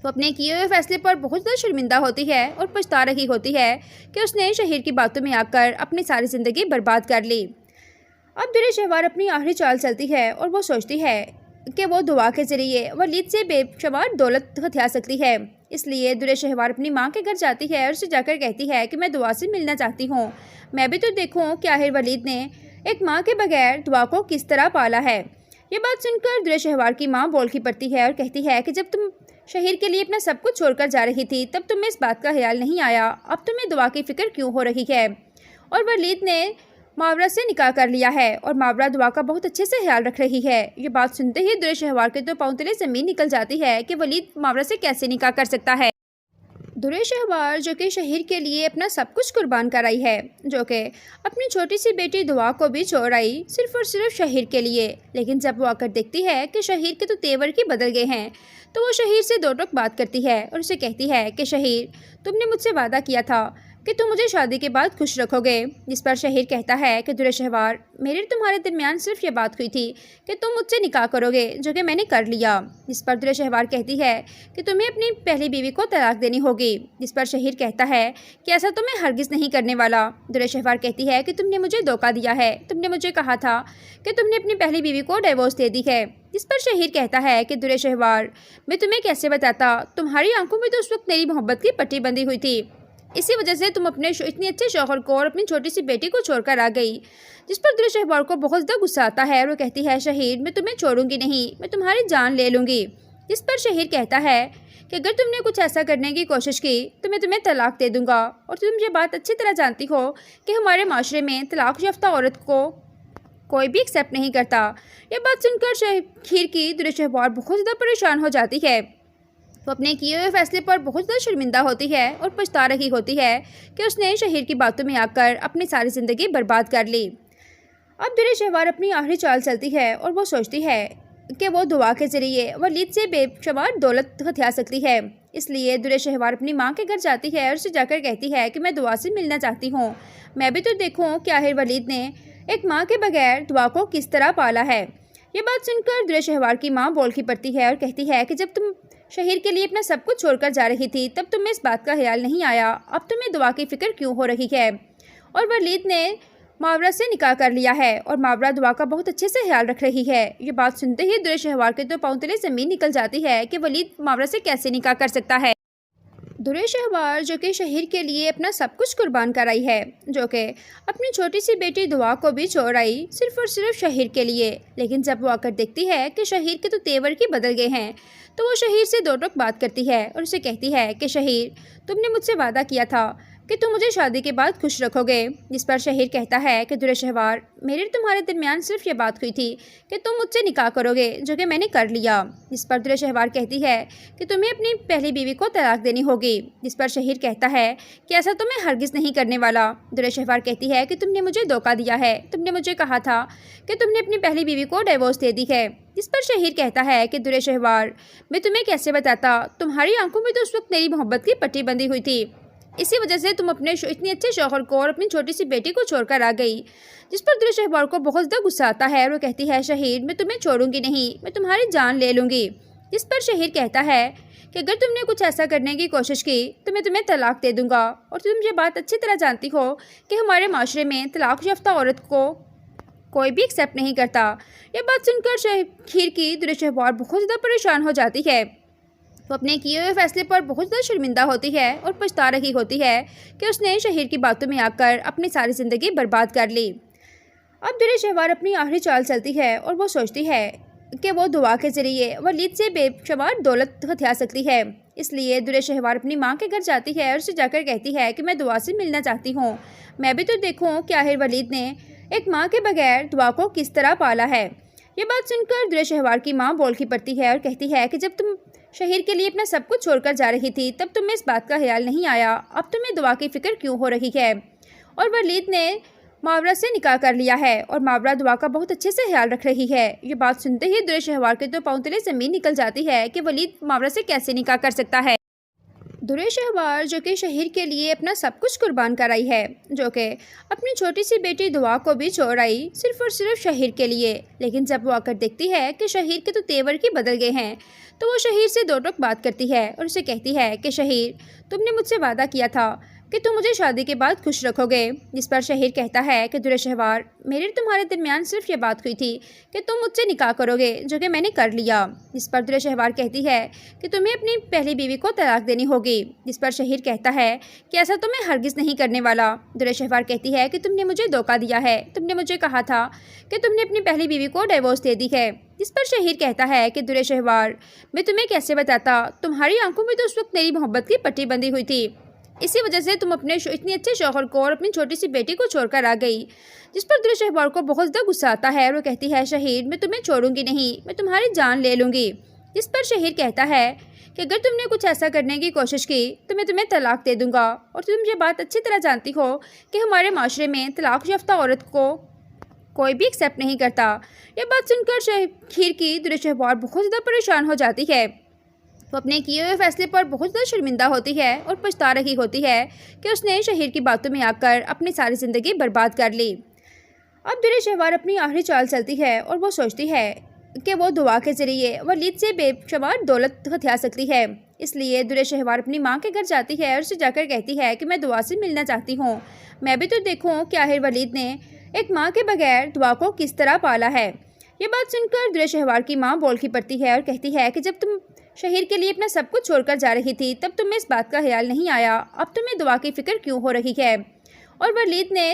وہ اپنے کیے ہوئے فیصلے پر بہت زیادہ شرمندہ ہوتی ہے اور پچھتا رہی ہوتی ہے کہ اس نے شہیر کی باتوں میں آ کر اپنی ساری زندگی برباد کر لی۔ اب در شہوار اپنی آخری چال چلتی ہے اور وہ سوچتی ہے کہ وہ دعا کے ذریعے ولید سے بے شمار دولت ہتھیا سکتی ہے۔ اس لیے در شہوار اپنی ماں کے گھر جاتی ہے اور اسے جا کر کہتی ہے کہ میں دعا سے ملنا چاہتی ہوں، میں بھی تو دیکھوں کہ آخر ولید نے ایک ماں کے بغیر دعا کو کس طرح پالا ہے۔ یہ بات سن کر در شہوار کی ماں بول کی پڑتی ہے اور کہتی ہے کہ جب تم شہیر کے لیے اپنا سب کچھ چھوڑ کر جا رہی تھی تب تمہیں اس بات کا خیال نہیں آیا، اب تمہیں دعا کی فکر کیوں ہو رہی ہے؟ اور ولید نے ماورا سے نکاح کر لیا ہے اور ماورا دعا کا بہت اچھے سے خیال رکھ رہی ہے۔ یہ بات سنتے ہی در شہوار کے تو پاؤں تلے زمین نکل جاتی ہے کہ ولید ماورا سے کیسے نکاح کر سکتا ہے۔ در شہوار جو کہ شہیر کے لیے اپنا سب کچھ قربان کرائی ہے، جو کہ اپنی چھوٹی سی بیٹی دعا کو بھی چھوڑ آئی صرف اور صرف شہیر کے لیے، لیکن جب وہ آ کر دیکھتی ہے کہ شہیر کے تو تیور کی بدل گئے ہیں تو وہ شہیر سے دو ٹوک بات کرتی ہے اور اسے کہتی ہے کہ شہیر، تم نے مجھ سے وعدہ کیا تھا کہ تم مجھے شادی کے بعد خوش رکھو گے، جس پر شہیر کہتا ہے کہ در شہوار، میرے تمہارے درمیان صرف یہ بات ہوئی تھی کہ تم مجھ سے نکاح کرو گے، جو کہ میں نے کر لیا۔ جس پر در شہوار کہتی ہے کہ تمہیں اپنی پہلی بیوی کو طلاق دینی ہوگی، جس پر شہیر کہتا ہے کہ ایسا تو میں ہرگز نہیں کرنے والا۔ در شہوار کہتی ہے کہ تم نے مجھے دھوکہ دیا ہے، تم نے مجھے کہا تھا کہ تم نے اپنی پہلی بیوی کو ڈیورس دے دی ہے۔ جس پر شہیر کہتا ہے کہ در شہوار، میں تمہیں کیسے بتاتا، تمہاری آنکھوں میں تو اس وقت میری محبت کی پٹی بندھی ہوئی تھی، اسی وجہ سے تم اپنے اتنے اچھے شوہر کو اور اپنی چھوٹی سی بیٹی کو چھوڑ کر آ گئی۔ جس پر در شہوار کو بہت زیادہ غصہ آتا ہے اور وہ کہتی ہے شہیر، میں تمہیں چھوڑوں گی نہیں، میں تمہاری جان لے لوں گی۔ جس پر شہیر کہتا ہے کہ اگر تم نے کچھ ایسا کرنے کی کوشش کی تو میں تمہیں طلاق دے دوں گا، اور تم یہ بات اچھی طرح جانتی ہو کہ ہمارے معاشرے میں طلاق یافتہ عورت کو کوئی بھی ایکسیپٹ نہیں کرتا۔ یہ بات سن کر شہیر کی در شہوار بہت زیادہ پریشان ہو جاتی ہے۔ وہ اپنے کیے ہوئے فیصلے پر بہت زیادہ شرمندہ ہوتی ہے اور پچھتا رہی ہوتی ہے کہ اس نے شہیر کی باتوں میں آ کر اپنی ساری زندگی برباد کر لی۔ اب در شہوار اپنی آخری چال چلتی ہے اور وہ سوچتی ہے کہ وہ دعا کے ذریعے ولید سے بے شمار دولت ہتھیا سکتی ہے۔ اس لیے در شہوار اپنی ماں کے گھر جاتی ہے اور اسے جا کر کہتی ہے کہ میں دعا سے ملنا چاہتی ہوں، میں بھی تو دیکھوں کہ آخر ولید نے ایک ماں کے بغیر دعا کو کس طرح پالا ہے۔ یہ بات سن کر در شہوار کی ماں بول کی پڑتی ہے اور کہتی ہے کہ جب تم شہیر کے لیے اپنا سب کچھ چھوڑ کر جا رہی تھی تب تمہیں اس بات کا خیال نہیں آیا، اب تمہیں دعا کی فکر کیوں ہو رہی ہے؟ اور ولید نے ماورا سے نکاح کر لیا ہے اور ماورا دعا کا بہت اچھے سے خیال رکھ رہی ہے۔ یہ بات سنتے ہی در شہوار کے تو پاؤں تلے زمین نکل جاتی ہے کہ ولید ماورا سے کیسے نکاح کر سکتا ہے۔ در شہوار جو کہ شہیر کے لیے اپنا سب کچھ قربان کرائی ہے، جو کہ اپنی چھوٹی سی بیٹی دعا کو بھی چھوڑ آئی صرف اور صرف شہیر کے لیے، لیکن جب وہ آ کر دیکھتی ہے کہ شہیر کے تو تیور کی بدل گئے ہیں تو وہ شہیر سے دو ٹوک بات کرتی ہے اور اسے کہتی ہے کہ شہیر، تم نے مجھ سے وعدہ کیا تھا کہ تم مجھے شادی کے بعد خوش رکھو گے۔ جس پر شہیر کہتا ہے کہ در شہوار، میرے تمہارے درمیان صرف یہ بات ہوئی تھی کہ تم مجھ سے نکاح کرو گے، جو کہ میں نے کر لیا۔ جس پر در شہوار کہتی ہے کہ تمہیں اپنی پہلی بیوی کو طلاق دینی ہوگی۔ جس پر شہیر کہتا ہے کہ ایسا تو میں ہرگز نہیں کرنے والا۔ در شہوار کہتی ہے کہ تم نے مجھے دھوکہ دیا ہے، تم نے مجھے کہا تھا کہ تم نے اپنی پہلی بیوی کو ڈیورس دے دی ہے۔ جس پر شہیر کہتا ہے کہ در شہوار، میں تمہیں کیسے بتاتا، تمہاری آنکھوں میں تو اس وقت میری محبت کی پٹی بندھی ہوئی تھی، اسی وجہ سے تم اپنے اتنے اچھے شوہر کو اور اپنی چھوٹی سی بیٹی کو چھوڑ کر آ گئی۔ جس پر در شہوار کو بہت زیادہ غصہ آتا ہے اور وہ کہتی ہے شہیر، میں تمہیں چھوڑوں گی نہیں، میں تمہاری جان لے لوں گی۔ جس پر شہیر کہتا ہے کہ اگر تم نے کچھ ایسا کرنے کی کوشش کی تو میں تمہیں طلاق دے دوں گا، اور تم یہ بات اچھی طرح جانتی ہو کہ ہمارے معاشرے میں طلاق یافتہ عورت کو کوئی بھی ایکسیپٹ نہیں کرتا۔ یہ بات سن کر شہیر کی در شہوار بہت زیادہ پریشان ہو جاتی ہے۔ وہ اپنے کیے ہوئے فیصلے پر بہت زیادہ شرمندہ ہوتی ہے اور پچھتا رہی ہوتی ہے کہ اس نے شہیر کی باتوں میں آ کر اپنی ساری زندگی برباد کر لی۔ اب در شہوار اپنی آخری چال چلتی ہے اور وہ سوچتی ہے کہ وہ دعا کے ذریعے ولید سے بے شمار دولت ہتھیا سکتی ہے۔ اس لیے در شہوار اپنی ماں کے گھر جاتی ہے اور اسے جا کر کہتی ہے کہ میں دعا سے ملنا چاہتی ہوں، میں بھی تو دیکھوں کہ آخر ولید نے ایک ماں کے بغیر دعا کو کس طرح پالا ہے۔ یہ بات سن کر در شہوار کی ماں بول کی پڑتی ہے اور کہتی ہے کہ جب تم شہیر کے لیے اپنا سب کچھ چھوڑ کر جا رہی تھی تب تمہیں اس بات کا خیال نہیں آیا، اب تمہیں دعا کی فکر کیوں ہو رہی ہے؟ اور ولید نے ماورا سے نکاح کر لیا ہے اور ماورا دعا کا بہت اچھے سے خیال رکھ رہی ہے۔ یہ بات سنتے ہی در شہوار کے تو پاؤں تلے زمین نکل جاتی ہے کہ ولید ماورا سے کیسے نکاح کر سکتا ہے۔ در شہوار جو کہ شہیر کے لیے اپنا سب کچھ قربان کرائی ہے، جو کہ اپنی چھوٹی سی بیٹی دعا کو بھی چھوڑ آئی صرف اور صرف شہیر کے لیے، لیکن جب وہ آ کر دیکھتی ہے کہ شہیر کے تو تیور کی بدل گئے ہیں تو وہ شہیر سے دو ٹوک بات کرتی ہے اور اسے کہتی ہے کہ شہیر، تم نے مجھ سے وعدہ کیا تھا کہ تم مجھے شادی کے بعد خوش رکھو گے، جس پر شہیر کہتا ہے کہ درے شہوار، میرے تمہارے درمیان صرف یہ بات ہوئی تھی کہ تم مجھ سے نکاح کرو گے، جو کہ میں نے کر لیا۔ جس پر درے شہوار کہتی ہے کہ تمہیں اپنی پہلی بیوی کو طلاق دینی ہوگی، جس پر شہیر کہتا ہے کہ ایسا تو میں ہرگز نہیں کرنے والا۔ درے شہوار کہتی ہے کہ تم نے مجھے دھوکہ دیا ہے، تم نے مجھے کہا تھا کہ تم نے اپنی پہلی بیوی کو ڈیورس دے دی ہے۔ جس پر شہیر کہتا ہے کہ درے شہوار، میں تمہیں کیسے بتاتا، تمہاری آنکھوں میں تو اس وقت میری محبت کی پٹی بندھی ہوئی تھی، اسی وجہ سے تم اپنے اتنے اچھے شوہر کو اور اپنی چھوٹی سی بیٹی کو چھوڑ کر آ گئی۔ جس پر درے شہوار کو بہت زیادہ غصہ آتا ہے اور وہ کہتی ہے شہیر، میں تمہیں چھوڑوں گی نہیں، میں تمہاری جان لے لوں گی۔ جس پر شہیر کہتا ہے کہ اگر تم نے کچھ ایسا کرنے کی کوشش کی تو میں تمہیں طلاق دے دوں گا، اور تم یہ بات اچھی طرح جانتی ہو کہ ہمارے معاشرے میں طلاق یافتہ عورت کو کوئی بھی ایکسیپٹ نہیں کرتا۔ یہ بات سن کر شہیر کی درے شہوار بہت زیادہ پریشان ہو جاتی ہے۔ وہ اپنے کیے ہوئے فیصلے پر بہت زیادہ شرمندہ ہوتی ہے اور پچھتا رہی ہوتی ہے کہ اس نے شہیر کی باتوں میں آ کر اپنی ساری زندگی برباد کر لی۔ اب درے شہوار اپنی آخری چال چلتی ہے اور وہ سوچتی ہے کہ وہ دعا کے ذریعے ولید سے بے شمار دولت ہتھیا سکتی ہے۔ اس لیے درے شہوار اپنی ماں کے گھر جاتی ہے اور اسے جا کر کہتی ہے کہ میں دعا سے ملنا چاہتی ہوں، میں بھی تو دیکھوں کہ آخر ولید نے ایک ماں کے بغیر دعا کو کس طرح پالا ہے۔ یہ بات سن کر درے شہوار کی ماں بول کی پڑتی ہے اور کہتی ہے کہ جب تم شہیر کے لیے اپنا سب کچھ چھوڑ کر جا رہی تھی تب تمہیں اس بات کا خیال نہیں آیا، اب تمہیں دعا کی فکر کیوں ہو رہی ہے؟ اور ولید نے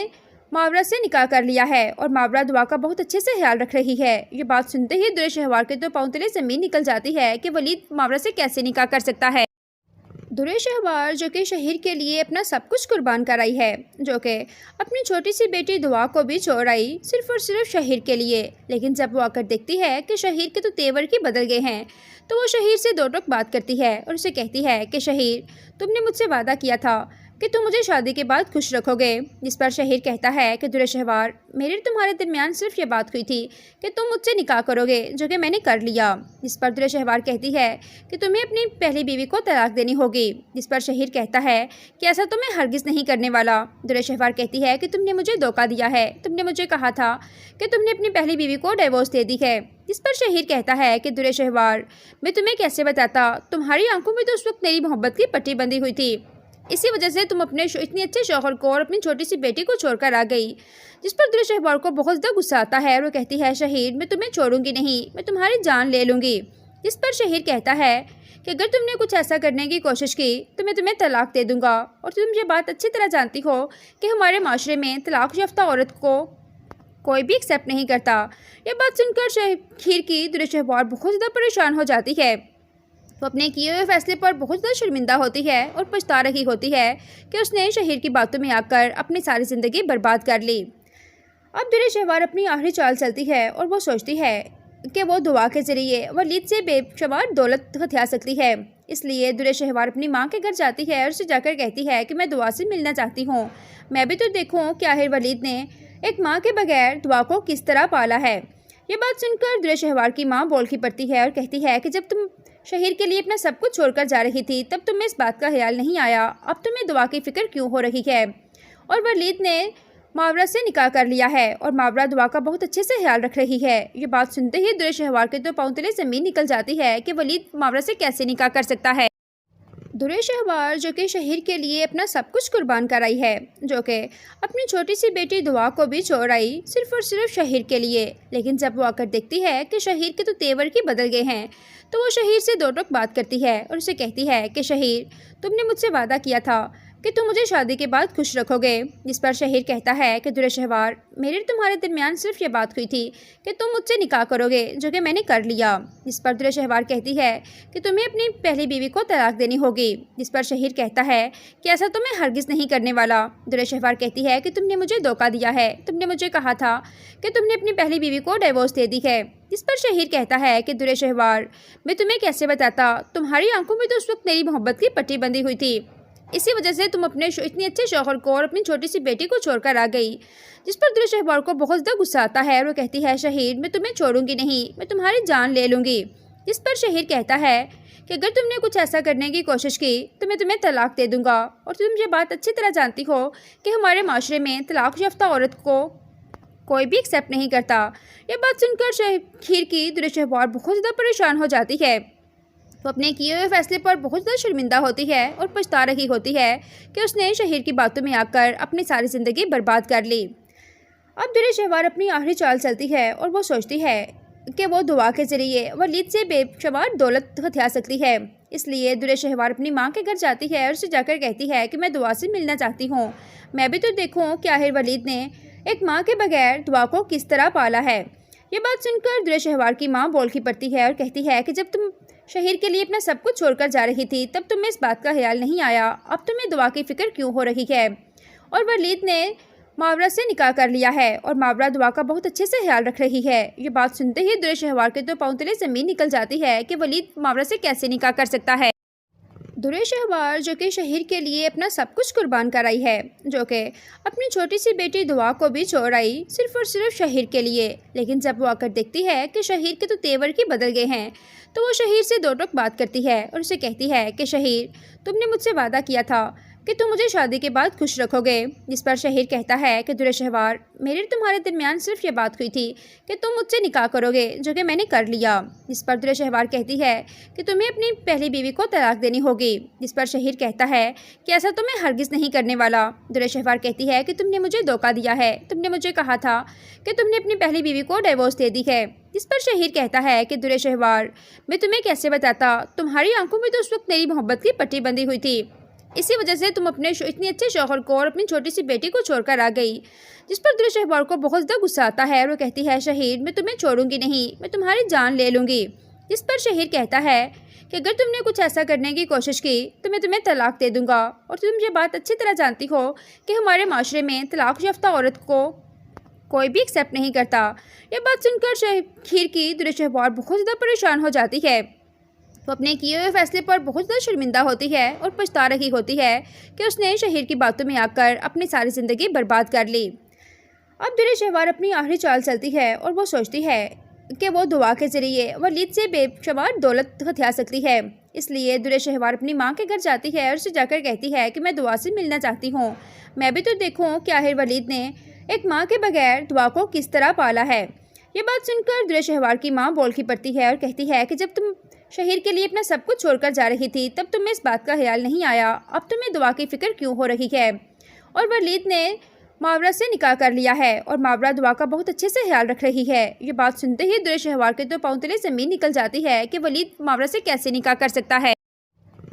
ماورا سے نکاح کر لیا ہے اور ماورا دعا کا بہت اچھے سے خیال رکھ رہی ہے۔ یہ بات سنتے ہی درے شہوار کے تو پاؤں تلے زمین نکل جاتی ہے کہ ولید ماورا سے کیسے نکاح کر سکتا ہے۔ درے شہوار جو کہ شہیر کے لیے اپنا سب کچھ قربان کرائی ہے، جو کہ اپنی چھوٹی سی بیٹی دعا کو بھی چھوڑ آئی صرف اور صرف شہیر کے لیے، لیکن جب وہ آ کر دیکھتی ہے کہ شہیر کے تو تیور کی بدل گئے ہیں تو وہ شہیر سے دو ٹوک بات کرتی ہے اور اسے کہتی ہے کہ شہیر، تم نے مجھ سے وعدہ کیا تھا کہ تم مجھے شادی کے بعد خوش رکھو گے۔ جس پر شہیر کہتا ہے کہ درے شہوار، میرے تمہارے درمیان صرف یہ بات ہوئی تھی کہ تم مجھ سے نکاح کرو گے، جو کہ میں نے کر لیا۔ جس پر درے شہوار کہتی ہے کہ تمہیں اپنی پہلی بیوی کو طلاق دینی ہوگی۔ جس پر شہیر کہتا ہے کہ ایسا تو میں ہرگز نہیں کرنے والا۔ درے شہوار کہتی ہے کہ تم نے مجھے دھوکہ دیا ہے، تم نے مجھے کہا تھا کہ تم نے اپنی پہلی بیوی کو ڈیورس دے دی ہے۔ جس پر شہیر کہتا ہے کہ درے شہوار، میں تمہیں کیسے بتاتا، تمہاری آنکھوں میں تو اس وقت میری محبت کی پٹی بندھی ہوئی تھی، اسی وجہ سے تم اپنے اتنے اچھے شوہر کو اور اپنی چھوٹی سی بیٹی کو چھوڑ کر آ گئی۔ جس پر درے شہوار کو بہت زیادہ غصہ آتا ہے اور وہ کہتی ہے شہیر، میں تمہیں چھوڑوں گی نہیں، میں تمہاری جان لے لوں گی۔ جس پر شہیر کہتا ہے کہ اگر تم نے کچھ ایسا کرنے کی کوشش کی تو میں تمہیں طلاق دے دوں گا، اور تم یہ بات اچھی طرح جانتی ہو کہ ہمارے معاشرے میں طلاق یافتہ عورت کو کوئی بھی ایکسیپٹ نہیں کرتا۔ یہ بات سن کر شہیر کی درے شہوار بہت زیادہ پریشان ہو جاتی ہے۔ وہ اپنے کیے ہوئے فیصلے پر بہت زیادہ شرمندہ ہوتی ہے اور پچھتا رہی ہوتی ہے کہ اس نے شہیر کی باتوں میں آ کر اپنی ساری زندگی برباد کر لی۔ اب درے شہوار اپنی آخری چال چلتی ہے اور وہ سوچتی ہے کہ وہ دعا کے ذریعے ولید سے بے شمار دولت ہتھیا سکتی ہے۔ اس لیے درے شہوار اپنی ماں کے گھر جاتی ہے اور اسے جا کر کہتی ہے کہ میں دعا سے ملنا چاہتی ہوں، میں بھی تو دیکھوں کہ آخر ولید نے ایک ماں کے بغیر دعا کو کس طرح پالا ہے۔ یہ بات سن کر درے شہوار کی ماں بول کی پڑتی ہے اور کہتی ہے کہ جب تم شہیر کے لیے اپنا سب کچھ چھوڑ کر جا رہی تھی تب تمہیں اس بات کا خیال نہیں آیا، اب تمہیں دعا کی فکر کیوں ہو رہی ہے؟ اور ولید نے ماورا سے نکاح کر لیا ہے اور ماورا دعا کا بہت اچھے سے خیال رکھ رہی ہے۔ یہ بات سنتے ہی درے شہوار کے تو پاؤں تلے زمین نکل جاتی ہے کہ ولید ماورا سے کیسے نکاح کر سکتا ہے۔ درے شہوار جو کہ شہیر کے لیے اپنا سب کچھ قربان کرائی ہے، جو کہ اپنی چھوٹی سی بیٹی دعا کو بھی چھوڑ آئی صرف اور صرف شہیر کے لیے، لیکن جب وہ آ کر دیکھتی ہے کہ شہیر کے تو تیور کی بدل گئے ہیں تو وہ شہیر سے دو ٹوک بات کرتی ہے اور اسے کہتی ہے کہ شہیر، تم نے مجھ سے وعدہ کیا تھا کہ تم مجھے شادی کے بعد خوش رکھو گے۔ جس پر شہیر کہتا ہے کہ درے شہوار، میرے تمہارے درمیان صرف یہ بات ہوئی تھی کہ تم مجھ سے نکاح کرو گے، جو کہ میں نے کر لیا۔ جس پر درے شہوار کہتی ہے کہ تمہیں اپنی پہلی بیوی کو طلاق دینی ہوگی۔ جس پر شہیر کہتا ہے کہ ایسا تو میں ہرگز نہیں کرنے والا۔ درے شہوار کہتی ہے کہ تم نے مجھے دھوکہ دیا ہے، تم نے مجھے کہا تھا کہ تم نے اپنی پہلی بیوی کو ڈیورس دے دی ہے۔ جس پر شہیر کہتا ہے کہ درے شہوار، میں تمہیں کیسے بتاتا، تمہاری آنکھوں میں تو اس وقت میری محبت کی پٹی بندھی ہوئی تھی، اسی وجہ سے تم اپنے اتنے اچھے شوہر کو اور اپنی چھوٹی سی بیٹی کو چھوڑ کر آ گئی۔ جس پر درے شہوار کو بہت زیادہ غصہ آتا ہے اور وہ کہتی ہے شہیر، میں تمہیں چھوڑوں گی نہیں، میں تمہاری جان لے لوں گی۔ جس پر شہیر کہتا ہے کہ اگر تم نے کچھ ایسا کرنے کی کوشش کی تو میں تمہیں طلاق دے دوں گا، اور تم یہ بات اچھی طرح جانتی ہو کہ ہمارے معاشرے میں طلاق یافتہ عورت کو کوئی بھی ایکسیپٹ نہیں کرتا۔ یہ بات سن کر شہیر کی درے شہوار بہت زیادہ پریشان ہو جاتی ہے۔ وہ اپنے کیے ہوئے فیصلے پر بہت زیادہ شرمندہ ہوتی ہے اور پچھتا رہی ہوتی ہے کہ اس نے شہیر کی باتوں میں آ کر اپنی ساری زندگی برباد کر لی۔ اب در شہوار اپنی آخری چال چلتی ہے اور وہ سوچتی ہے کہ وہ دعا کے ذریعے ولید سے بے شمار دولت ہتھیا سکتی ہے۔ اس لیے در شہوار اپنی ماں کے گھر جاتی ہے اور اسے جا کر کہتی ہے کہ میں دعا سے ملنا چاہتی ہوں، میں بھی تو دیکھوں کہ آخر ولید نے ایک ماں کے بغیر دعا کو کس طرح پالا ہے۔ یہ بات سن کر در شہوار کی ماں بول کی پڑتی ہے اور کہتی ہے کہ جب تم شہیر کے لیے اپنا سب کچھ چھوڑ کر جا رہی تھی تب تمہیں اس بات کا خیال نہیں آیا، اب تمہیں دعا کی فکر کیوں ہو رہی ہے؟ اور ولید نے ماورا سے نکاح کر لیا ہے اور ماورا دعا کا بہت اچھے سے خیال رکھ رہی ہے۔ یہ بات سنتے ہی در شہوار کے تو پاؤں تلے زمین نکل جاتی ہے کہ ولید ماورا سے کیسے نکاح کر سکتا ہے۔ در شہوار جو کہ شہیر کے لیے اپنا سب کچھ قربان کرائی ہے، جو کہ اپنی چھوٹی سی بیٹی دعا کو بھی چھوڑ آئی صرف اور صرف شہیر کے لیے، لیکن جب وہ آ کر دیکھتی ہے کہ شہیر کے تو تیور کی بدل گئے ہیں تو وہ شہیر سے دو ٹوک بات کرتی ہے اور اسے کہتی ہے کہ شہیر، تم نے مجھ سے وعدہ کیا تھا کہ تم مجھے شادی کے بعد خوش رکھو گے، جس پر شہیر کہتا ہے کہ در شہوار، میرے تمہارے درمیان صرف یہ بات ہوئی تھی کہ تم مجھ سے نکاح کرو گے، جو کہ میں نے کر لیا۔ جس پر در شہوار کہتی ہے کہ تمہیں اپنی پہلی بیوی کو طلاق دینی ہوگی، جس پر شہیر کہتا ہے کہ ایسا تو میں ہرگز نہیں کرنے والا۔ در شہوار کہتی ہے کہ تم نے مجھے دھوکہ دیا ہے، تم نے مجھے کہا تھا کہ تم نے اپنی پہلی بیوی کو ڈیورس دے دی ہے۔ جس پر شہیر کہتا ہے کہ در شہوار، میں تمہیں کیسے بتاتا، تمہاری آنکھوں میں تو اس وقت میری محبت کی پٹی بندھی ہوئی تھی، اسی وجہ سے تم اپنے اتنے اچھے شوہر کو اور اپنی چھوٹی سی بیٹی کو چھوڑ کر آ گئی۔ جس پر در شہوار کو بہت زیادہ غصہ آتا ہے اور وہ کہتی ہے شہیر، میں تمہیں چھوڑوں گی نہیں، میں تمہاری جان لے لوں گی۔ جس پر شہیر کہتا ہے کہ اگر تم نے کچھ ایسا کرنے کی کوشش کی تو میں تمہیں طلاق دے دوں گا، اور تم یہ بات اچھی طرح جانتی ہو کہ ہمارے معاشرے میں طلاق یافتہ عورت کو کوئی بھی ایکسیپٹ نہیں کرتا۔ یہ بات سن کر شہیر کی در شہوار بہت زیادہ پریشان ہو جاتی ہے۔ وہ اپنے کیے ہوئے فیصلے پر بہت زیادہ شرمندہ ہوتی ہے اور پچھتا رہی ہوتی ہے کہ اس نے شہیر کی باتوں میں آ کر اپنی ساری زندگی برباد کر لی۔ اب در شہوار اپنی آخری چال چلتی ہے اور وہ سوچتی ہے کہ وہ دعا کے ذریعے ولید سے بے شمار دولت ہتھیا سکتی ہے۔ اس لیے در شہوار اپنی ماں کے گھر جاتی ہے اور اسے جا کر کہتی ہے کہ میں دعا سے ملنا چاہتی ہوں، میں بھی تو دیکھوں کہ آخر ولید نے ایک ماں کے بغیر دعا کو کس طرح پالا ہے۔ یہ بات سن کر در شہوار کی ماں بول کی پڑتی ہے اور کہتی ہے کہ جب تم شہیر کے لیے اپنا سب کچھ چھوڑ کر جا رہی تھی تب تمہیں اس بات کا خیال نہیں آیا، اب تمہیں دعا کی فکر کیوں ہو رہی ہے؟ اور ولید نے ماورا سے نکاح کر لیا ہے اور ماورا دعا کا بہت اچھے سے خیال رکھ رہی ہے۔ یہ بات سنتے ہی در شہوار کے تو پاؤں تلے زمین نکل جاتی ہے کہ ولید ماورا سے کیسے نکاح کر سکتا ہے۔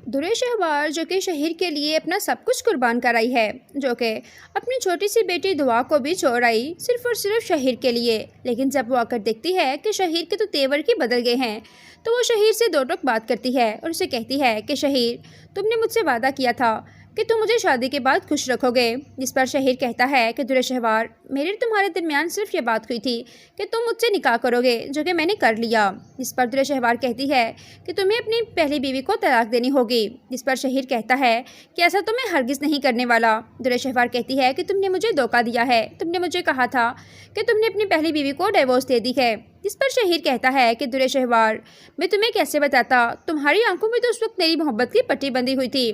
در شہوار جو کہ شہیر کے لیے اپنا سب کچھ قربان کرائی ہے، جو کہ اپنی چھوٹی سی بیٹی دعا کو بھی چھوڑ آئی صرف اور صرف شہیر کے لیے، لیکن جب وہ آ کر دیکھتی ہے کہ شہیر کے تو تیور کی بدل گئے ہیں تو وہ شہیر سے دو ٹوک بات کرتی ہے اور اسے کہتی ہے کہ شہیر، تم نے مجھ سے وعدہ کیا تھا کہ تم مجھے شادی کے بعد خوش رکھو گے۔ جس پر شہیر کہتا ہے کہ در شہوار، میرے تمہارے درمیان صرف یہ بات ہوئی تھی کہ تم مجھ سے نکاح کرو گے، جو کہ میں نے کر لیا۔ جس پر در شہوار کہتی ہے کہ تمہیں اپنی پہلی بیوی کو طلاق دینی ہوگی۔ جس پر شہیر کہتا ہے کہ ایسا تو میں ہرگز نہیں کرنے والا۔ در شہوار کہتی ہے کہ تم نے مجھے دھوکہ دیا ہے، تم نے مجھے کہا تھا کہ تم نے اپنی پہلی بیوی کو ڈیورس دے دی ہے۔ جس پر شہیر کہتا ہے کہ در شہوار، میں تمہیں کیسے بتاتا، تمہاری آنکھوں میں تو اس وقت میری محبت کی پٹی بندھی ہوئی تھی،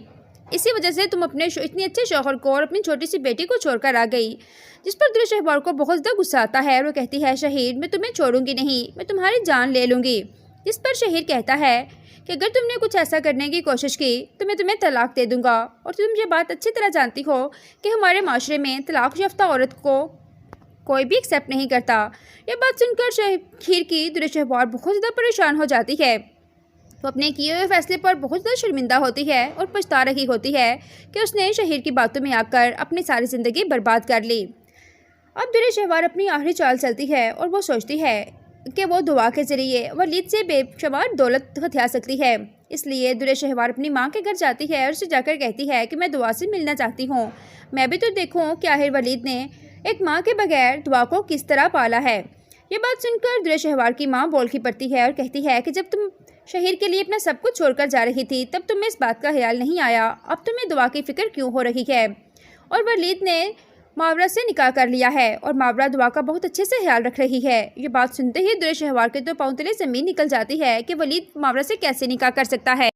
اسی وجہ سے تم اپنے اتنے اچھے شوہر کو اور اپنی چھوٹی سی بیٹی کو چھوڑ کر آ گئی۔ جس پر در شہوار کو بہت زیادہ غصہ آتا ہے اور وہ کہتی ہے شہیر، میں تمہیں چھوڑوں گی نہیں، میں تمہاری جان لے لوں گی۔ جس پر شہیر کہتا ہے کہ اگر تم نے کچھ ایسا کرنے کی کوشش کی تو میں تمہیں طلاق دے دوں گا، اور تم یہ بات اچھی طرح جانتی ہو کہ ہمارے معاشرے میں طلاق یافتہ عورت کو کوئی بھی ایکسیپٹ نہیں کرتا۔ یہ بات سن کر شہیر کی در شہوار بہت زیادہ پریشان ہو جاتی ہے۔ وہ اپنے کیے ہوئے فیصلے پر بہت زیادہ شرمندہ ہوتی ہے اور پچھتا رہی ہوتی ہے کہ اس نے شہیر کی باتوں میں آ کر اپنی ساری زندگی برباد کر لی۔ اب در شہوار اپنی آخری چال چلتی ہے اور وہ سوچتی ہے کہ وہ دعا کے ذریعے ولید سے بے شمار دولت ہتھیا سکتی ہے۔ اس لیے در شہوار اپنی ماں کے گھر جاتی ہے اور اسے جا کر کہتی ہے کہ میں دعا سے ملنا چاہتی ہوں، میں بھی تو دیکھوں کہ آخر ولید نے ایک ماں کے بغیر دعا کو کس طرح پالا ہے۔ یہ بات سن کر در شہوار کی ماں بول کی پڑتی ہے اور کہتی ہے کہ جب تم شہیر کے لیے اپنا سب کچھ چھوڑ کر جا رہی تھی تب تمہیں اس بات کا خیال نہیں آیا، اب تمہیں دعا کی فکر کیوں ہو رہی ہے؟ اور ولید نے ماورا سے نکاح کر لیا ہے اور ماورا دعا کا بہت اچھے سے خیال رکھ رہی ہے۔ یہ بات سنتے ہی در شہوار کے تو پاؤں تلے زمین نکل جاتی ہے کہ ولید ماورا سے کیسے نکاح کر سکتا ہے۔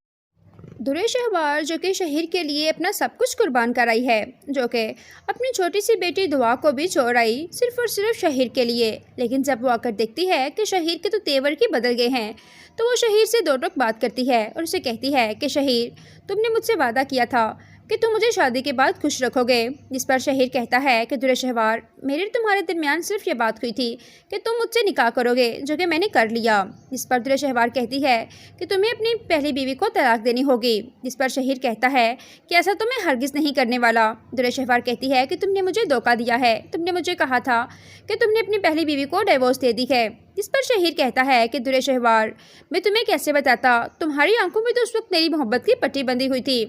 درے شہوار جو کہ شہیر کے لیے اپنا سب کچھ قربان کرائی ہے، جو کہ اپنی چھوٹی سی بیٹی دعا کو بھی چھوڑ آئی صرف اور صرف شہیر کے لیے، لیکن جب وہ آ کر دیکھتی ہے کہ شہیر کے تو تیور کی بدل گئے ہیں تو وہ شہیر سے دو ٹوک بات کرتی ہے اور اسے کہتی ہے کہ شہیر، تم نے مجھ سے وعدہ کیا تھا کہ تم مجھے شادی کے بعد خوش رکھو گے، جس پر شہیر کہتا ہے کہ درے شہوار، میرے اور تمہارے درمیان صرف یہ بات ہوئی تھی کہ تم مجھ سے نکاح کرو گے، جو کہ میں نے کر لیا۔ جس پر درے شہوار کہتی ہے کہ تمہیں اپنی پہلی بیوی کو طلاق دینی ہوگی، جس پر شہیر کہتا ہے کہ ایسا تو میں ہرگز نہیں کرنے والا۔ درے شہوار کہتی ہے کہ تم نے مجھے دھوکہ دیا ہے، تم نے مجھے کہا تھا کہ تم نے اپنی پہلی بیوی کو ڈیورس دے دی ہے۔ جس پر شہیر کہتا ہے کہ درے شہوار، میں تمہیں کیسے بتاتا، تمہاری آنکھوں میں تو اس وقت میری محبت کی پٹی بندھی ہوئی تھی،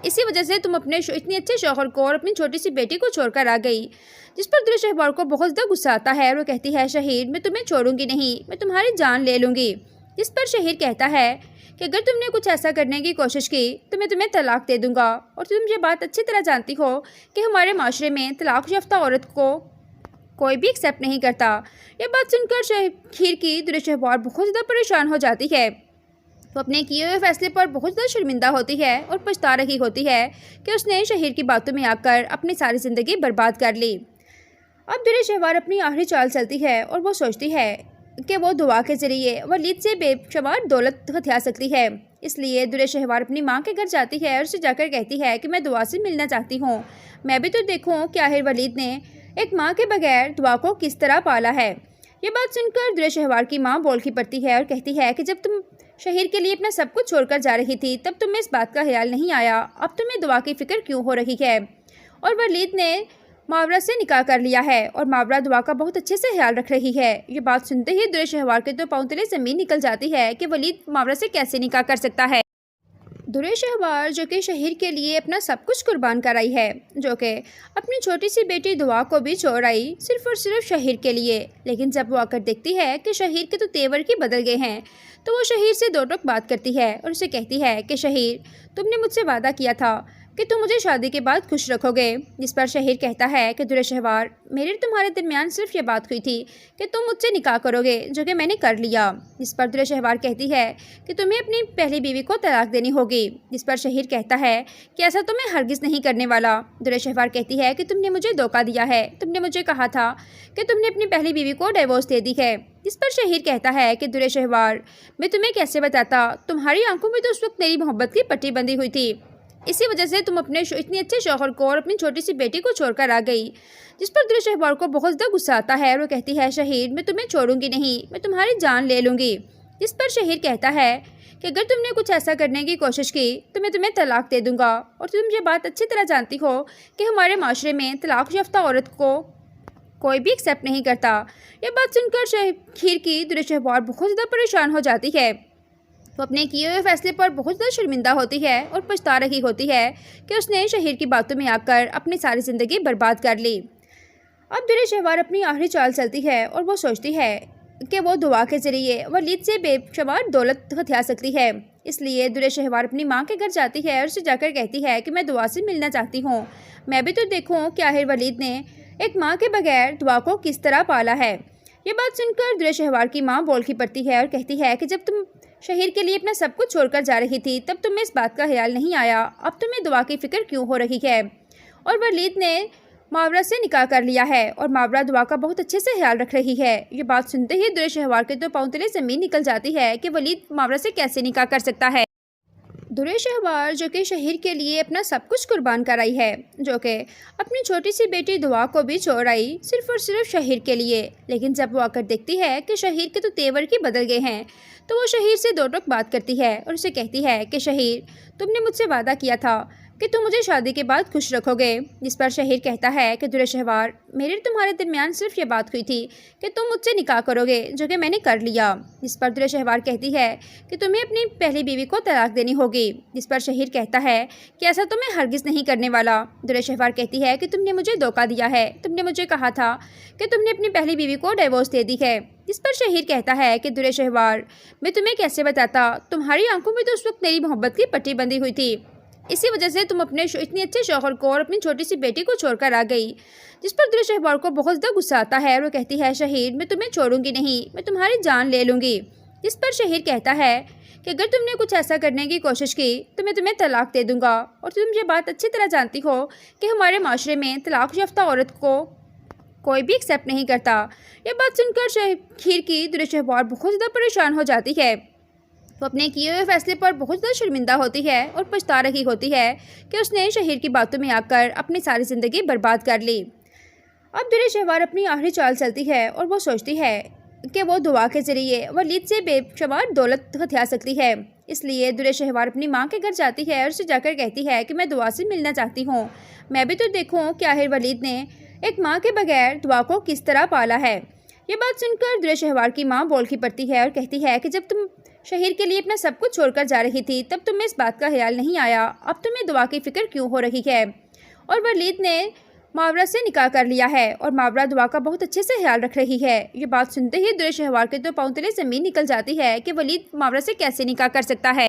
اسی وجہ سے تم اپنے اتنے اچھے شوہر کو اور اپنی چھوٹی سی بیٹی کو چھوڑ کر آ گئی۔ جس پر درے شہوار کو بہت زیادہ غصہ آتا ہے اور وہ کہتی ہے شہیر، میں تمہیں چھوڑوں گی نہیں، میں تمہاری جان لے لوں گی۔ جس پر شہیر کہتا ہے کہ اگر تم نے کچھ ایسا کرنے کی کوشش کی تو میں تمہیں طلاق دے دوں گا، اور تم یہ بات اچھی طرح جانتی ہو کہ ہمارے معاشرے میں طلاق یافتہ عورت کو کوئی بھی ایکسیپٹ نہیں کرتا۔ یہ بات سن کر شہیر کی درے شہوار بہت زیادہ پریشان ہو جاتی ہے۔ وہ اپنے کیے ہوئے فیصلے پر بہت زیادہ شرمندہ ہوتی ہے اور پچھتا رہی ہوتی ہے کہ اس نے شہیر کی باتوں میں آ کر اپنی ساری زندگی برباد کر لی۔ اب درے شہوار اپنی آخری چال چلتی ہے اور وہ سوچتی ہے کہ وہ دعا کے ذریعے ولید سے بے شمار دولت ہتھیا سکتی ہے۔ اس لیے درے شہوار اپنی ماں کے گھر جاتی ہے اور اسے جا کر کہتی ہے کہ میں دعا سے ملنا چاہتی ہوں، میں بھی تو دیکھوں کہ آخر ولید نے ایک ماں کے بغیر دعا کو کس طرح پالا ہے۔ یہ بات سن کر درے شہوار کی ماں بول کی پڑتی ہے اور کہتی ہے کہ جب تم شہیر کے لیے اپنا سب کچھ چھوڑ کر جا رہی تھی تب تمہیں اس بات کا خیال نہیں آیا، اب تمہیں دعا کی فکر کیوں ہو رہی ہے؟ اور ولید نے ماورا سے نکاح کر لیا ہے اور ماورا دعا کا بہت اچھے سے خیال رکھ رہی ہے۔ یہ بات سنتے ہی درے شہوار کے تو پاؤں تلے زمین نکل جاتی ہے کہ ولید ماورا سے کیسے نکاح کر سکتا ہے۔ درے شہوار جو کہ شہیر کے لیے اپنا سب کچھ قربان کرائی ہے، جو کہ اپنی چھوٹی سی بیٹی دعا کو بھی چھوڑ آئی صرف اور صرف شہیر کے لیے، لیکن جب وہ آ کر دیکھتی ہے کہ شہیر کے تو تیور کی بدل گئے ہیں تو وہ شہیر سے دو ٹوک بات کرتی ہے اور اسے کہتی ہے کہ شہیر، تم نے مجھ سے وعدہ کیا تھا کہ تم مجھے شادی کے بعد خوش رکھو گے۔ جس پر شہیر کہتا ہے کہ درے شہوار، میرے اور تمہارے درمیان صرف یہ بات ہوئی تھی کہ تم مجھ سے نکاح کرو گے، جو کہ میں نے کر لیا۔ جس پر درے شہوار کہتی ہے کہ تمہیں اپنی پہلی بیوی کو طلاق دینی ہوگی۔ جس پر شہیر کہتا ہے کہ ایسا تو میں ہرگز نہیں کرنے والا۔ درے شہوار کہتی ہے کہ تم نے مجھے دھوکہ دیا ہے، تم نے مجھے کہا تھا کہ تم نے اپنی پہلی بیوی کو ڈیورس دے دی ہے۔ جس پر شہیر کہتا ہے کہ درے شہوار، میں تمہیں کیسے بتاتا، تمہاری آنکھوں میں تو اس وقت میری محبت کی پٹی بندھی ہوئی تھی، اسی وجہ سے تم اپنے اتنے اچھے شوہر کو اور اپنی چھوٹی سی بیٹی کو چھوڑ کر آ گئی۔ جس پر درے شہوار کو بہت زیادہ غصہ آتا ہے اور وہ کہتی ہے شہیر، میں تمہیں چھوڑوں گی نہیں، میں تمہاری جان لے لوں گی۔ جس پر شہیر کہتا ہے کہ اگر تم نے کچھ ایسا کرنے کی کوشش کی تو میں تمہیں طلاق دے دوں گا، اور تم یہ بات اچھی طرح جانتی ہو کہ ہمارے معاشرے میں طلاق یافتہ عورت کو کوئی بھی ایکسیپٹ نہیں کرتا۔ یہ بات سن کر شہیر کی درے شہوار بہت زیادہ پریشان ہو جاتی ہے۔ وہ اپنے کیے ہوئے فیصلے پر بہت زیادہ شرمندہ ہوتی ہے اور پچھتا رہی ہوتی ہے کہ اس نے شہیر کی باتوں میں آ کر اپنی ساری زندگی برباد کر لی۔ اب درے شہوار اپنی آخری چال چلتی ہے اور وہ سوچتی ہے کہ وہ دعا کے ذریعے ولید سے بے شمار دولت ہتھیا سکتی ہے۔ اس لیے درے شہوار اپنی ماں کے گھر جاتی ہے اور اسے جا کر کہتی ہے کہ میں دعا سے ملنا چاہتی ہوں، میں بھی تو دیکھوں کہ آخر ولید نے ایک ماں کے بغیر دعا کو کس طرح پالا ہے۔ یہ بات سن کر درے شہوار کی ماں بول کی پڑتی ہے اور کہتی ہے کہ جب تم شہیر کے لیے اپنا سب کچھ چھوڑ کر جا رہی تھی تب تمہیں اس بات کا خیال نہیں آیا، اب تمہیں دعا کی فکر کیوں ہو رہی ہے؟ اور ولید نے ماورا سے نکاح کر لیا ہے اور ماورا دعا کا بہت اچھے سے خیال رکھ رہی ہے۔ یہ بات سنتے ہی درے شہوار کے تو پاؤں تلے زمین نکل جاتی ہے کہ ولید ماورا سے کیسے نکاح کر سکتا ہے۔ درے شہوار جو کہ شہیر کے لیے اپنا سب کچھ قربان کرائی ہے، جو کہ اپنی چھوٹی سی بیٹی دعا کو بھی چھوڑ آئی صرف اور صرف شہیر کے لیے، لیکن جب وہ آ کر دیکھتی ہے کہ شہیر کے تو تیور کی بدل گئے ہیں تو وہ شہیر سے دو ٹوک بات کرتی ہے اور اسے کہتی ہے کہ شہیر، تم نے مجھ سے وعدہ کیا تھا کہ تم مجھے شادی کے بعد خوش رکھو گے۔ جس پر شہیر کہتا ہے کہ درے شہوار، میرے اور تمہارے درمیان صرف یہ بات ہوئی تھی کہ تم مجھ سے نکاح کرو گے، جو کہ میں نے کر لیا۔ جس پر درے شہوار کہتی ہے کہ تمہیں اپنی پہلی بیوی کو طلاق دینی ہوگی۔ جس پر شہیر کہتا ہے کہ ایسا تو میں ہرگز نہیں کرنے والا۔ درے شہوار کہتی ہے کہ تم نے مجھے دھوکہ دیا ہے، تم نے مجھے کہا تھا کہ تم نے اپنی پہلی بیوی کو ڈیورس دے دی ہے۔ جس پر شہیر کہتا ہے کہ درے شہوار، میں تمہیں کیسے بتاتا، تمہاری آنکھوں میں تو اس وقت میری محبت کی پٹی بندھی ہوئی تھی، اسی وجہ سے تم اپنے اتنے اچھے شوہر کو اور اپنی چھوٹی سی بیٹی کو چھوڑ کر آ گئی۔ جس پر درے شہوار کو بہت زیادہ غصہ آتا ہے اور وہ کہتی ہے شہیر، میں تمہیں چھوڑوں گی نہیں، میں تمہاری جان لے لوں گی۔ جس پر شہیر کہتا ہے کہ اگر تم نے کچھ ایسا کرنے کی کوشش کی تو میں تمہیں طلاق دے دوں گا، اور تم یہ بات اچھی طرح جانتی ہو کہ ہمارے معاشرے میں طلاق یافتہ عورت کو کوئی بھی ایکسیپٹ نہیں کرتا۔ یہ بات سن کر شہیر کی در شہوار بہت زیادہ پریشان ہو جاتی ہے۔ وہ اپنے کیے ہوئے فیصلے پر بہت زیادہ شرمندہ ہوتی ہے اور پچھتا رہی ہوتی ہے کہ اس نے شہیر کی باتوں میں آ کر اپنی ساری زندگی برباد کر لی۔ اب در شہوار اپنی آخری چال چلتی ہے اور وہ سوچتی ہے کہ وہ دعا کے ذریعے ولید سے بے شمار دولت ہتھیا سکتی ہے۔ اس لیے در شہوار اپنی ماں کے گھر جاتی ہے اور اسے جا کر کہتی ہے کہ میں دعا سے ملنا چاہتی ہوں، میں بھی تو دیکھوں کہ آخر ولید نے ایک ماں کے بغیر دعا کو کس طرح پالا ہے۔ یہ بات سن کر در شہوار کی ماں بول کی پڑتی ہے اور کہتی ہے کہ جب تم شہیر کے لیے اپنا سب کچھ چھوڑ کر جا رہی تھی تب تمہیں اس بات کا خیال نہیں آیا، اب تمہیں دعا کی فکر کیوں ہو رہی ہے؟ اور ولید نے ماورا سے نکاح کر لیا ہے اور ماورا دعا کا بہت اچھے سے خیال رکھ رہی ہے۔ یہ بات سنتے ہی در شہوار کے تو پاؤں تلے زمین نکل جاتی ہے کہ ولید ماورا سے کیسے نکاح کر سکتا ہے۔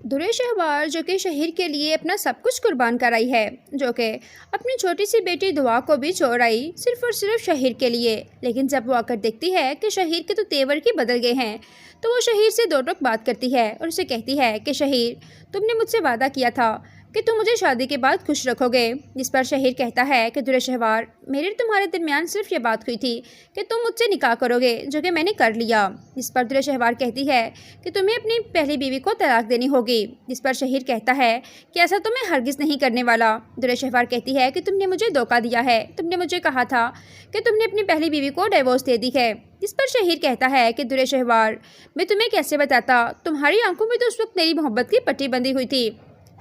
در شہوار جو کہ شہیر کے لیے اپنا سب کچھ قربان کرائی ہے، جو کہ اپنی چھوٹی سی بیٹی دعا کو بھی چھوڑ آئی صرف اور صرف شہیر کے لیے، لیکن جب وہ آ کر دیکھتی ہے کہ شہیر کے تو تیور کی بدل گئے ہیں تو وہ شہیر سے دو ٹوک بات کرتی ہے اور اسے کہتی ہے کہ شہیر، تم نے مجھ سے وعدہ کیا تھا کہ تم مجھے شادی کے بعد خوش رکھو گے، جس پر شہیر کہتا ہے کہ در شہوار، میرے تمہارے درمیان صرف یہ بات ہوئی تھی کہ تم مجھ سے نکاح کرو گے، جو کہ میں نے کر لیا۔ جس پر در شہوار کہتی ہے کہ تمہیں اپنی پہلی بیوی کو طلاق دینی ہوگی، جس پر شہیر کہتا ہے کہ ایسا تو میں ہرگز نہیں کرنے والا۔ در شہوار کہتی ہے کہ تم نے مجھے دھوکہ دیا ہے، تم نے مجھے کہا تھا کہ تم نے اپنی پہلی بیوی کو ڈیورس دے دی ہے۔ جس پر شہیر کہتا ہے کہ در شہوار، میں تمہیں کیسے بتاتا، تمہاری آنکھوں میں تو اس وقت میری محبت کی پٹی بندھی ہوئی تھی،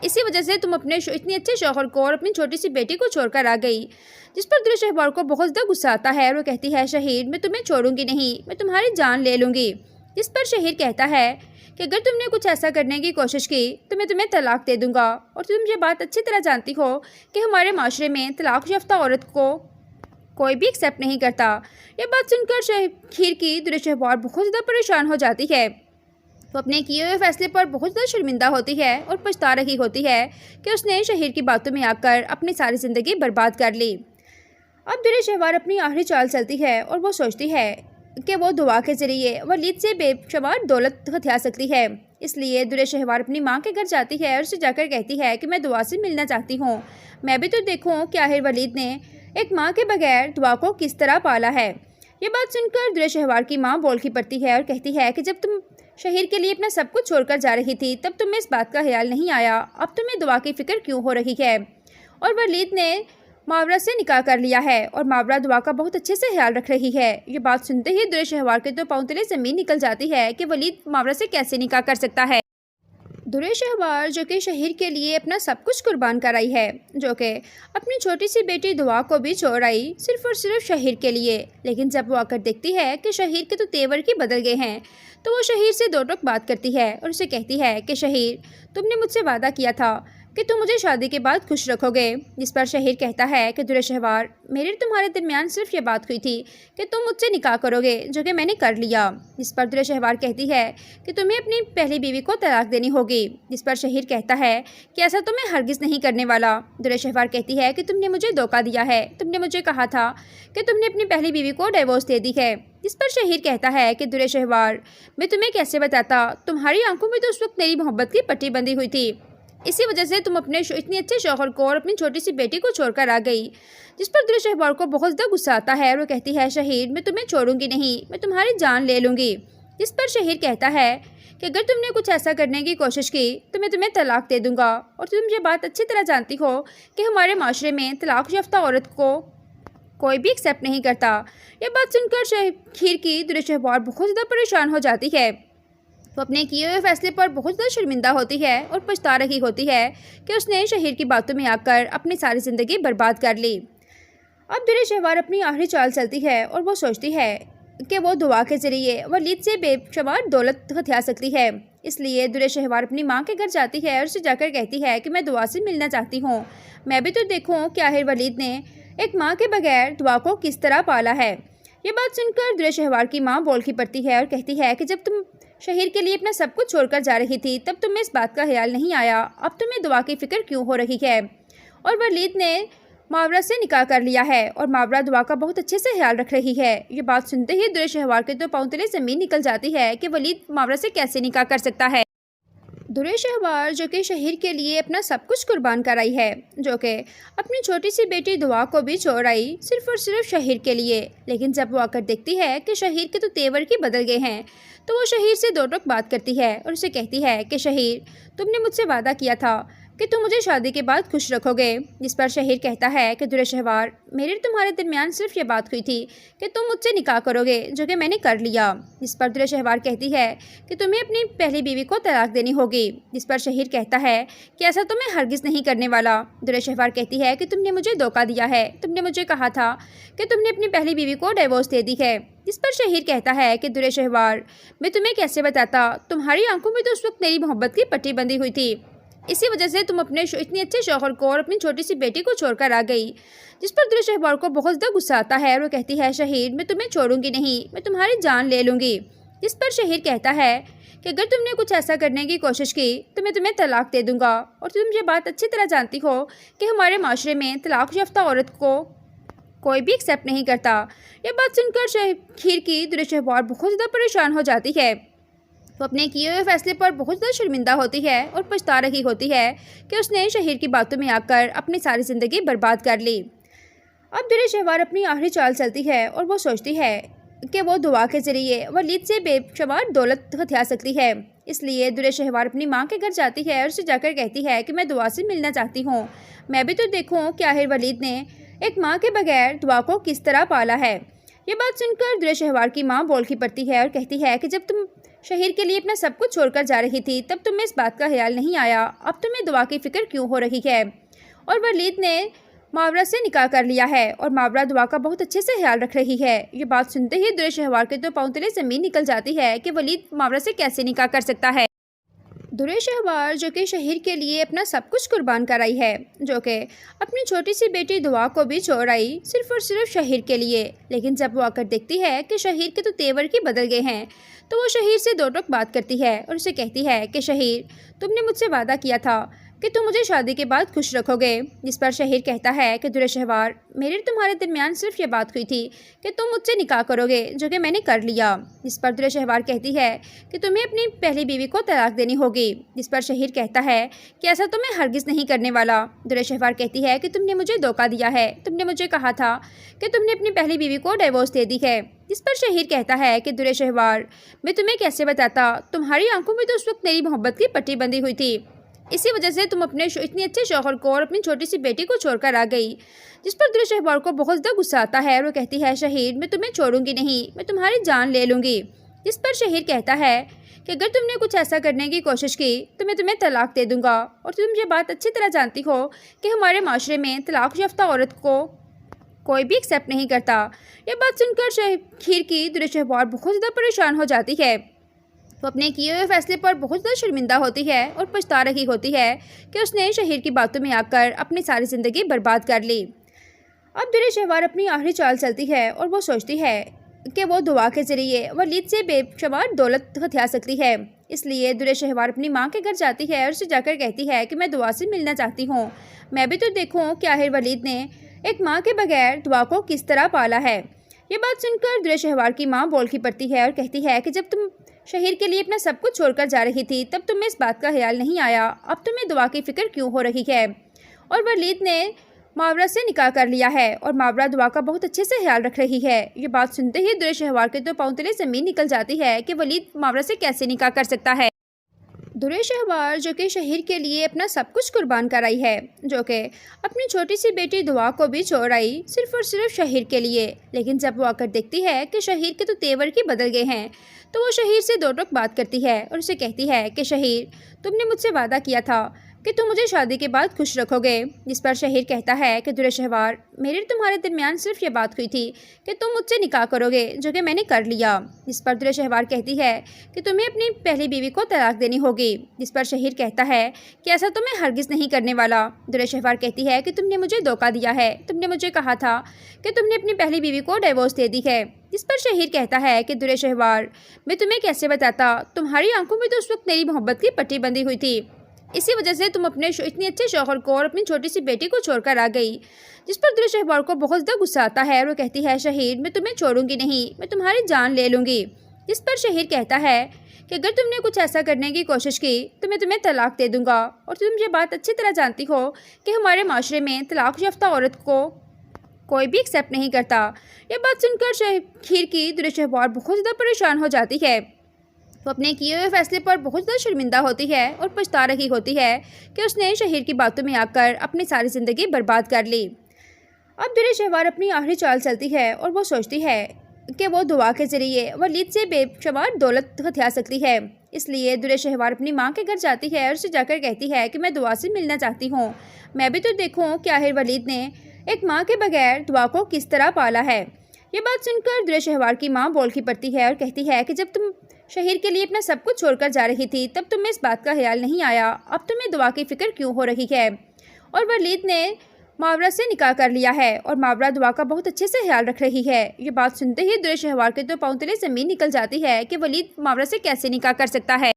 اسی وجہ سے تم اپنے اتنے اچھے شوہر کو اور اپنی چھوٹی سی بیٹی کو چھوڑ کر آ گئی۔ جس پر در شہوار کو بہت زیادہ غصہ آتا ہے اور وہ کہتی ہے شہیر، میں تمہیں چھوڑوں گی نہیں، میں تمہاری جان لے لوں گی۔ جس پر شہیر کہتا ہے کہ اگر تم نے کچھ ایسا کرنے کی کوشش کی تو میں تمہیں طلاق دے دوں گا، اور تم یہ بات اچھی طرح جانتی ہو کہ ہمارے معاشرے میں طلاق یافتہ عورت کو کوئی بھی ایکسیپٹ نہیں کرتا۔ یہ بات سن کر شہیر کی در شہوار بہت زیادہ پریشان ہو جاتی ہے۔ وہ اپنے کیے ہوئے فیصلے پر بہت زیادہ شرمندہ ہوتی ہے اور پچھتا رہی ہوتی ہے کہ اس نے شہیر کی باتوں میں آ کر اپنی ساری زندگی برباد کر لی۔ اب در شہوار اپنی آخری چال چلتی ہے اور وہ سوچتی ہے کہ وہ دعا کے ذریعے ولید سے بے شمار دولت ہتھیا سکتی ہے۔ اس لیے در شہوار اپنی ماں کے گھر جاتی ہے اور اسے جا کر کہتی ہے کہ میں دعا سے ملنا چاہتی ہوں، میں بھی تو دیکھوں کہ آخر ولید نے ایک ماں کے بغیر دعا کو کس طرح پالا ہے۔ یہ بات سن کر در شہوار کی ماں بول کی پڑتی ہے اور کہتی ہے کہ جب تم شہیر کے لیے اپنا سب کچھ چھوڑ کر جا رہی تھی تب تمہیں اس بات کا خیال نہیں آیا، اب تمہیں دعا کی فکر کیوں ہو رہی ہے؟ اور ولید نے ماورا سے نکاح کر لیا ہے اور ماورا دعا کا بہت اچھے سے خیال رکھ رہی ہے۔ یہ بات سنتے ہی در شہوار کے تو پاؤں تلے زمین نکل جاتی ہے کہ ولید ماورا سے کیسے نکاح کر سکتا ہے۔ در شہوار جو کہ شہیر کے لیے اپنا سب کچھ قربان کرائی ہے، جو کہ اپنی چھوٹی سی بیٹی دعا کو بھی چھوڑ آئی صرف اور صرف شہیر کے لیے، لیکن جب وہ آ کر دیکھتی ہے کہ شہیر کے تو تیور کی بدل گئے ہیں تو وہ شہیر سے دو ٹوک بات کرتی ہے اور اسے کہتی ہے کہ شہیر، تم نے مجھ سے وعدہ کیا تھا کہ تم مجھے شادی کے بعد خوش رکھو گے۔ جس پر شہیر کہتا ہے کہ در شہوار، میرے تمہارے درمیان صرف یہ بات ہوئی تھی کہ تم مجھ سے نکاح کرو گے، جو کہ میں نے کر لیا۔ جس پر در شہوار کہتی ہے کہ تمہیں اپنی پہلی بیوی کو طلاق دینی ہوگی۔ جس پر شہیر کہتا ہے کہ ایسا تو میں ہرگز نہیں کرنے والا۔ در شہوار کہتی ہے کہ تم نے مجھے دھوکہ دیا ہے، تم نے مجھے کہا تھا کہ تم نے اپنی پہلی بیوی کو ڈیورس دے دی ہے۔ جس پر شہیر کہتا ہے کہ در شہوار، میں تمہیں کیسے بتاتا، تمہاری آنکھوں میں تو اس وقت میری محبت کی پٹی بندھی ہوئی تھی، اسی وجہ سے تم اپنے اتنے اچھے شوہر کو اور اپنی چھوٹی سی بیٹی کو چھوڑ کر آ گئی۔ جس پر در شہوار کو بہت زیادہ غصہ آتا ہے اور وہ کہتی ہے شہیر، میں تمہیں چھوڑوں گی نہیں، میں تمہاری جان لے لوں گی۔ جس پر شہیر کہتا ہے کہ اگر تم نے کچھ ایسا کرنے کی کوشش کی تو میں تمہیں طلاق دے دوں گا، اور تم یہ بات اچھی طرح جانتی ہو کہ ہمارے معاشرے میں طلاق یافتہ عورت کو کوئی بھی ایکسیپٹ نہیں کرتا۔ یہ بات سن کر شہیر کی در شہوار بہت زیادہ پریشان ہو جاتی ہے۔ وہ اپنے کیے ہوئے فیصلے پر بہت زیادہ شرمندہ ہوتی ہے اور پچھتا رہی ہوتی ہے کہ اس نے شہیر کی باتوں میں آ کر اپنی ساری زندگی برباد کر لی۔ اب در شہوار اپنی آخری چال چلتی ہے اور وہ سوچتی ہے کہ وہ دعا کے ذریعے ولید سے بے شمار دولت ہتھیا سکتی ہے۔ اس لیے در شہوار اپنی ماں کے گھر جاتی ہے اور اسے جا کر کہتی ہے کہ میں دعا سے ملنا چاہتی ہوں، میں بھی تو دیکھوں کہ آخر ولید نے ایک ماں کے بغیر دعا کو کس طرح پالا ہے۔ یہ بات سن کر در شہوار کی ماں بول کی پڑتی ہے اور کہتی ہے کہ جب تم شہیر کے لیے اپنا سب کچھ چھوڑ کر جا رہی تھی تب تمہیں اس بات کا خیال نہیں آیا، اب تمہیں دعا کی فکر کیوں ہو رہی ہے؟ اور ولید نے ماورا سے نکاح کر لیا ہے اور ماورا دعا کا بہت اچھے سے خیال رکھ رہی ہے۔ یہ بات سنتے ہی درے شہوار کے تو پاؤں تلے زمین نکل جاتی ہے کہ ولید ماورا سے کیسے نکاح کر سکتا ہے۔ درے شہوار جو کہ شہیر کے لیے اپنا سب کچھ قربان کر آئی ہے، جو کہ اپنی چھوٹی سی بیٹی دعا کو بھی چھوڑ آئی صرف اور صرف شہیر کے لیے، لیکن جب وہ آ کر دیکھتی ہے کہ شہیر کے تو تیور کی بدل گئے ہیں تو وہ شہیر سے دو ٹوک بات کرتی ہے اور اسے کہتی ہے کہ شہیر، تم نے مجھ سے وعدہ کیا تھا کہ تم مجھے شادی کے بعد خوش رکھو گے، جس پر شہیر کہتا ہے کہ درے شہوار، میرے تمہارے درمیان صرف یہ بات ہوئی تھی کہ تم مجھ سے نکاح کرو گے، جو کہ میں نے کر لیا۔ جس پر درے شہوار کہتی ہے کہ تمہیں اپنی پہلی بیوی کو طلاق دینی ہوگی، جس پر شہیر کہتا ہے کہ ایسا تو میں ہرگز نہیں کرنے والا۔ درے شہوار کہتی ہے کہ تم نے مجھے دھوکہ دیا ہے، تم نے مجھے کہا تھا کہ تم نے اپنی پہلی بیوی کو ڈیورس دے دی ہے۔ جس پر شہیر کہتا ہے کہ درے شہوار، میں تمہیں کیسے بتاتا، تمہاری آنکھوں میں تو اس وقت میری محبت کی پٹی بندھی ہوئی تھی، اسی وجہ سے تم اپنے اتنے اچھے شوہر کو اور اپنی چھوٹی سی بیٹی کو چھوڑ کر آ گئی۔ جس پر درے شہوار کو بہت زیادہ غصہ آتا ہے اور وہ کہتی ہے شہیر، میں تمہیں چھوڑوں گی نہیں، میں تمہاری جان لے لوں گی۔ جس پر شہیر کہتا ہے کہ اگر تم نے کچھ ایسا کرنے کی کوشش کی تو میں تمہیں طلاق دے دوں گا، اور تم یہ بات اچھی طرح جانتی ہو کہ ہمارے معاشرے میں طلاق یافتہ عورت کو کوئی بھی ایکسیپٹ نہیں کرتا۔ یہ بات سن کر شہیر کی درے شہوار بہت زیادہ پریشان ہو جاتی ہے۔ وہ اپنے کیے ہوئے فیصلے پر بہت زیادہ شرمندہ ہوتی ہے اور پچھتا رہی ہوتی ہے کہ اس نے شہیر کی باتوں میں آ کر اپنی ساری زندگی برباد کر لی۔ اب درے شہوار اپنی آخری چال چلتی ہے اور وہ سوچتی ہے کہ وہ دعا کے ذریعے ولید سے بے شمار دولت ہتھیا سکتی ہے۔ اس لیے درے شہوار اپنی ماں کے گھر جاتی ہے اور اسے جا کر کہتی ہے کہ میں دعا سے ملنا چاہتی ہوں، میں بھی تو دیکھوں کہ آخر ولید نے ایک ماں کے بغیر دعا کو کس طرح پالا ہے۔ یہ بات سن کر درے شہوار کی ماں بول کی پڑتی ہے اور کہتی ہے کہ جب تم شہیر کے لیے اپنا سب کچھ چھوڑ کر جا رہی تھی تب تمہیں اس بات کا خیال نہیں آیا، اب تمہیں دعا کی فکر کیوں ہو رہی ہے؟ اور ولید نے ماورا سے نکاح کر لیا ہے اور ماورا دعا کا بہت اچھے سے خیال رکھ رہی ہے۔ یہ بات سنتے ہی درے شہوار کے تو پاؤں تلے زمین نکل جاتی ہے کہ ولید ماورا سے کیسے نکاح کر سکتا ہے۔ درے شہوار جو کہ شہیر کے لیے اپنا سب کچھ قربان کر آئی ہے، جو کہ اپنی چھوٹی سی بیٹی دعا کو بھی چھوڑ آئی صرف اور صرف شہیر کے لیے، لیکن جب وہ آ کر دیکھتی ہے کہ شہیر کے تو تیور کی بدل گئے ہیں تو وہ شہیر سے دو ٹوک بات کرتی ہے اور اسے کہتی ہے کہ شہیر، تم نے مجھ سے وعدہ کیا تھا کہ تم مجھے شادی کے بعد خوش رکھو گے۔ جس پر شہیر کہتا ہے کہ درے شہوار، میرے تمہارے درمیان صرف یہ بات ہوئی تھی کہ تم مجھ سے نکاح کرو گے، جو کہ میں نے کر لیا۔ جس پر درے شہوار کہتی ہے کہ تمہیں اپنی پہلی بیوی کو طلاق دینی ہوگی۔ جس پر شہیر کہتا ہے کہ ایسا تو میں ہرگز نہیں کرنے والا۔ درے شہوار کہتی ہے کہ تم نے مجھے دھوکہ دیا ہے، تم نے مجھے کہا تھا کہ تم نے اپنی پہلی بیوی کو ڈیورس دے دی ہے۔ جس پر شہیر کہتا ہے کہ درے شہوار، میں تمہیں کیسے بتاتا، تمہاری آنکھوں میں تو اس وقت میری محبت کی پٹی بندھی ہوئی تھی، اسی وجہ سے تم اپنے اتنے اچھے شوہر کو اور اپنی چھوٹی سی بیٹی کو چھوڑ کر آ گئی۔ جس پر درے شہوار کو بہت زیادہ غصہ آتا ہے اور وہ کہتی ہے شہیر، میں تمہیں چھوڑوں گی نہیں، میں تمہاری جان لے لوں گی۔ جس پر شہیر کہتا ہے کہ اگر تم نے کچھ ایسا کرنے کی کوشش کی تو میں تمہیں طلاق دے دوں گا، اور تم یہ بات اچھی طرح جانتی ہو کہ ہمارے معاشرے میں طلاق یافتہ عورت کو کوئی بھی ایکسیپٹ نہیں کرتا۔ یہ بات سن کر شہیر کی درے شہوار بہت زیادہ پریشان ہو جاتی ہے۔ وہ اپنے کیے ہوئے فیصلے پر بہت زیادہ شرمندہ ہوتی ہے اور پچھتا رہی ہوتی ہے کہ اس نے شہیر کی باتوں میں آ کر اپنی ساری زندگی برباد کر لی۔ اب درے شہوار اپنی آخری چال چلتی ہے اور وہ سوچتی ہے کہ وہ دعا کے ذریعے ولید سے بے شمار دولت ہتھیا سکتی ہے۔ اس لیے درے شہوار اپنی ماں کے گھر جاتی ہے اور اسے جا کر کہتی ہے کہ میں دعا سے ملنا چاہتی ہوں، میں بھی تو دیکھوں کہ آخر ولید نے ایک ماں کے بغیر دعا کو کس طرح پالا ہے۔ یہ بات سن کر درے شہوار کی ماں بول کی پڑتی ہے اور کہتی ہے کہ جب تم شہیر کے لیے اپنا سب کچھ چھوڑ کر جا رہی تھی تب تمہیں اس بات کا خیال نہیں آیا، اب تمہیں دعا کی فکر کیوں ہو رہی ہے؟ اور ولید نے ماورا سے نکاح کر لیا ہے اور ماورا دعا کا بہت اچھے سے خیال رکھ رہی ہے۔ یہ بات سنتے ہی درے شہوار کے تو پاؤں تلے زمین نکل جاتی ہے کہ ولید ماورا سے کیسے نکاح کر سکتا ہے۔ درے شہوار جو کہ شہیر کے لیے اپنا سب کچھ قربان کر آئی ہے، جو کہ اپنی چھوٹی سی بیٹی دعا کو بھی چھوڑ آئی صرف اور صرف شہیر کے لیے، لیکن جب وہ آ کر دیکھتی ہے کہ شہیر کے تو تیور کی بدل گئے ہیں تو وہ شہیر سے دو ٹوک بات کرتی ہے اور اسے کہتی ہے کہ شہیر، تم نے مجھ سے وعدہ کیا تھا کہ تم مجھے شادی کے بعد خوش رکھو گے۔ جس پر شہیر کہتا ہے کہ درے شہوار، میرے تمہارے درمیان صرف یہ بات ہوئی تھی کہ تم مجھ سے نکاح کرو گے، جو کہ میں نے کر لیا۔ جس پر درے شہوار کہتی ہے کہ تمہیں اپنی پہلی بیوی کو طلاق دینی ہوگی۔ جس پر شہیر کہتا ہے کہ ایسا تو میں ہرگز نہیں کرنے والا۔ درے شہوار کہتی ہے کہ تم نے مجھے دھوکہ دیا ہے، تم نے مجھے کہا تھا کہ تم نے اپنی پہلی بیوی کو ڈیورس دے دی ہے۔ جس پر شہیر کہتا ہے کہ درے شہوار، میں تمہیں کیسے بتاتا، تمہاری آنکھوں میں تو اس وقت میری محبت کی پٹی بندھی ہوئی تھی، اسی وجہ سے تم اپنے اتنے اچھے شوہر کو اور اپنی چھوٹی سی بیٹی کو چھوڑ کر آ گئی، جس پر درے شہوار کو بہت زیادہ غصہ آتا ہے اور وہ کہتی ہے شہیر میں تمہیں چھوڑوں گی نہیں، میں تمہاری جان لے لوں گی، جس پر شہیر کہتا ہے کہ اگر تم نے کچھ ایسا کرنے کی کوشش کی تو میں تمہیں طلاق دے دوں گا، اور تم یہ بات اچھی طرح جانتی ہو کہ ہمارے معاشرے میں طلاق یافتہ عورت کو کوئی بھی ایکسیپٹ نہیں کرتا۔ یہ بات سن کر شہیر کی درے شہوار بہت زیادہ پریشان ہو جاتی ہے۔ وہ اپنے کیے ہوئے فیصلے پر بہت زیادہ شرمندہ ہوتی ہے اور پچھتا رہی ہوتی ہے کہ اس نے شہیر کی باتوں میں آ کر اپنی ساری زندگی برباد کر لی۔ اب درے شہوار اپنی آخری چال چلتی ہے اور وہ سوچتی ہے کہ وہ دعا کے ذریعے ولید سے بے شمار دولت ہتھیا سکتی ہے۔ اس لیے درے شہوار اپنی ماں کے گھر جاتی ہے اور اسے جا کر کہتی ہے کہ میں دعا سے ملنا چاہتی ہوں، میں بھی تو دیکھوں کہ آخر ولید نے ایک ماں کے بغیر دعا کو کس طرح پالا ہے۔ یہ بات سن کر درے شہوار کی ماں بول کی پڑتی ہے اور کہتی ہے کہ جب تم شہیر کے لیے اپنا سب کچھ چھوڑ کر جا رہی تھی تب تمہیں اس بات کا خیال نہیں آیا، اب تمہیں دعا کی فکر کیوں ہو رہی ہے؟ اور ولید نے ماورا سے نکاح کر لیا ہے اور ماورا دعا کا بہت اچھے سے خیال رکھ رہی ہے۔ یہ بات سنتے ہی درے شہوار کے تو پاؤں تلے زمین نکل جاتی ہے کہ ولید ماورا سے کیسے نکاح کر سکتا ہے۔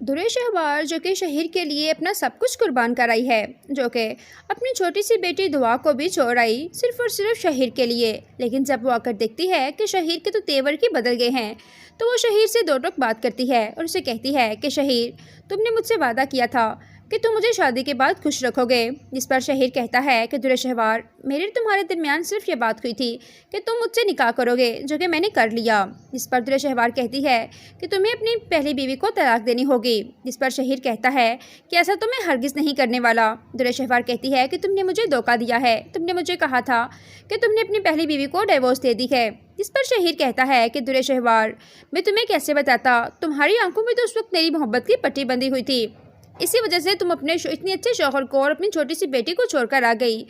درے شہوار جو کہ شہیر کے لیے اپنا سب کچھ قربان کرائی ہے، جو کہ اپنی چھوٹی سی بیٹی دعا کو بھی چھوڑ آئی صرف اور صرف شہیر کے لیے، لیکن جب وہ آ کر دیکھتی ہے کہ شہیر کے تو تیور کی بدل گئے ہیں تو وہ شہیر سے دو ٹوک بات کرتی ہے اور اسے کہتی ہے کہ شہیر تم نے مجھ سے وعدہ کیا تھا کہ تم مجھے شادی کے بعد خوش رکھو گے، جس پر شہیر کہتا ہے کہ درے شہوار میرے تمہارے درمیان صرف یہ بات ہوئی تھی کہ تم مجھ سے نکاح کرو گے، جو کہ میں نے کر لیا، جس پر درے شہوار کہتی ہے کہ تمہیں اپنی پہلی بیوی کو طلاق دینی ہوگی، جس پر شہیر کہتا ہے کہ ایسا تو میں ہرگز نہیں کرنے والا۔ درے شہوار کہتی ہے کہ تم نے مجھے دھوکہ دیا ہے، تم نے مجھے کہا تھا کہ تم نے اپنی پہلی بیوی کو ڈیورس دے دی ہے، جس پر شہیر کہتا ہے کہ درے شہوار میں تمہیں کیسے بتاتا، تمہاری آنکھوں میں تو اس وقت میری محبت کی پٹی بندھی ہوئی تھی، اسی وجہ سے تم اپنے اتنے اچھے شوہر کو اور اپنی چھوٹی سی بیٹی کو چھوڑ کر آ گئی،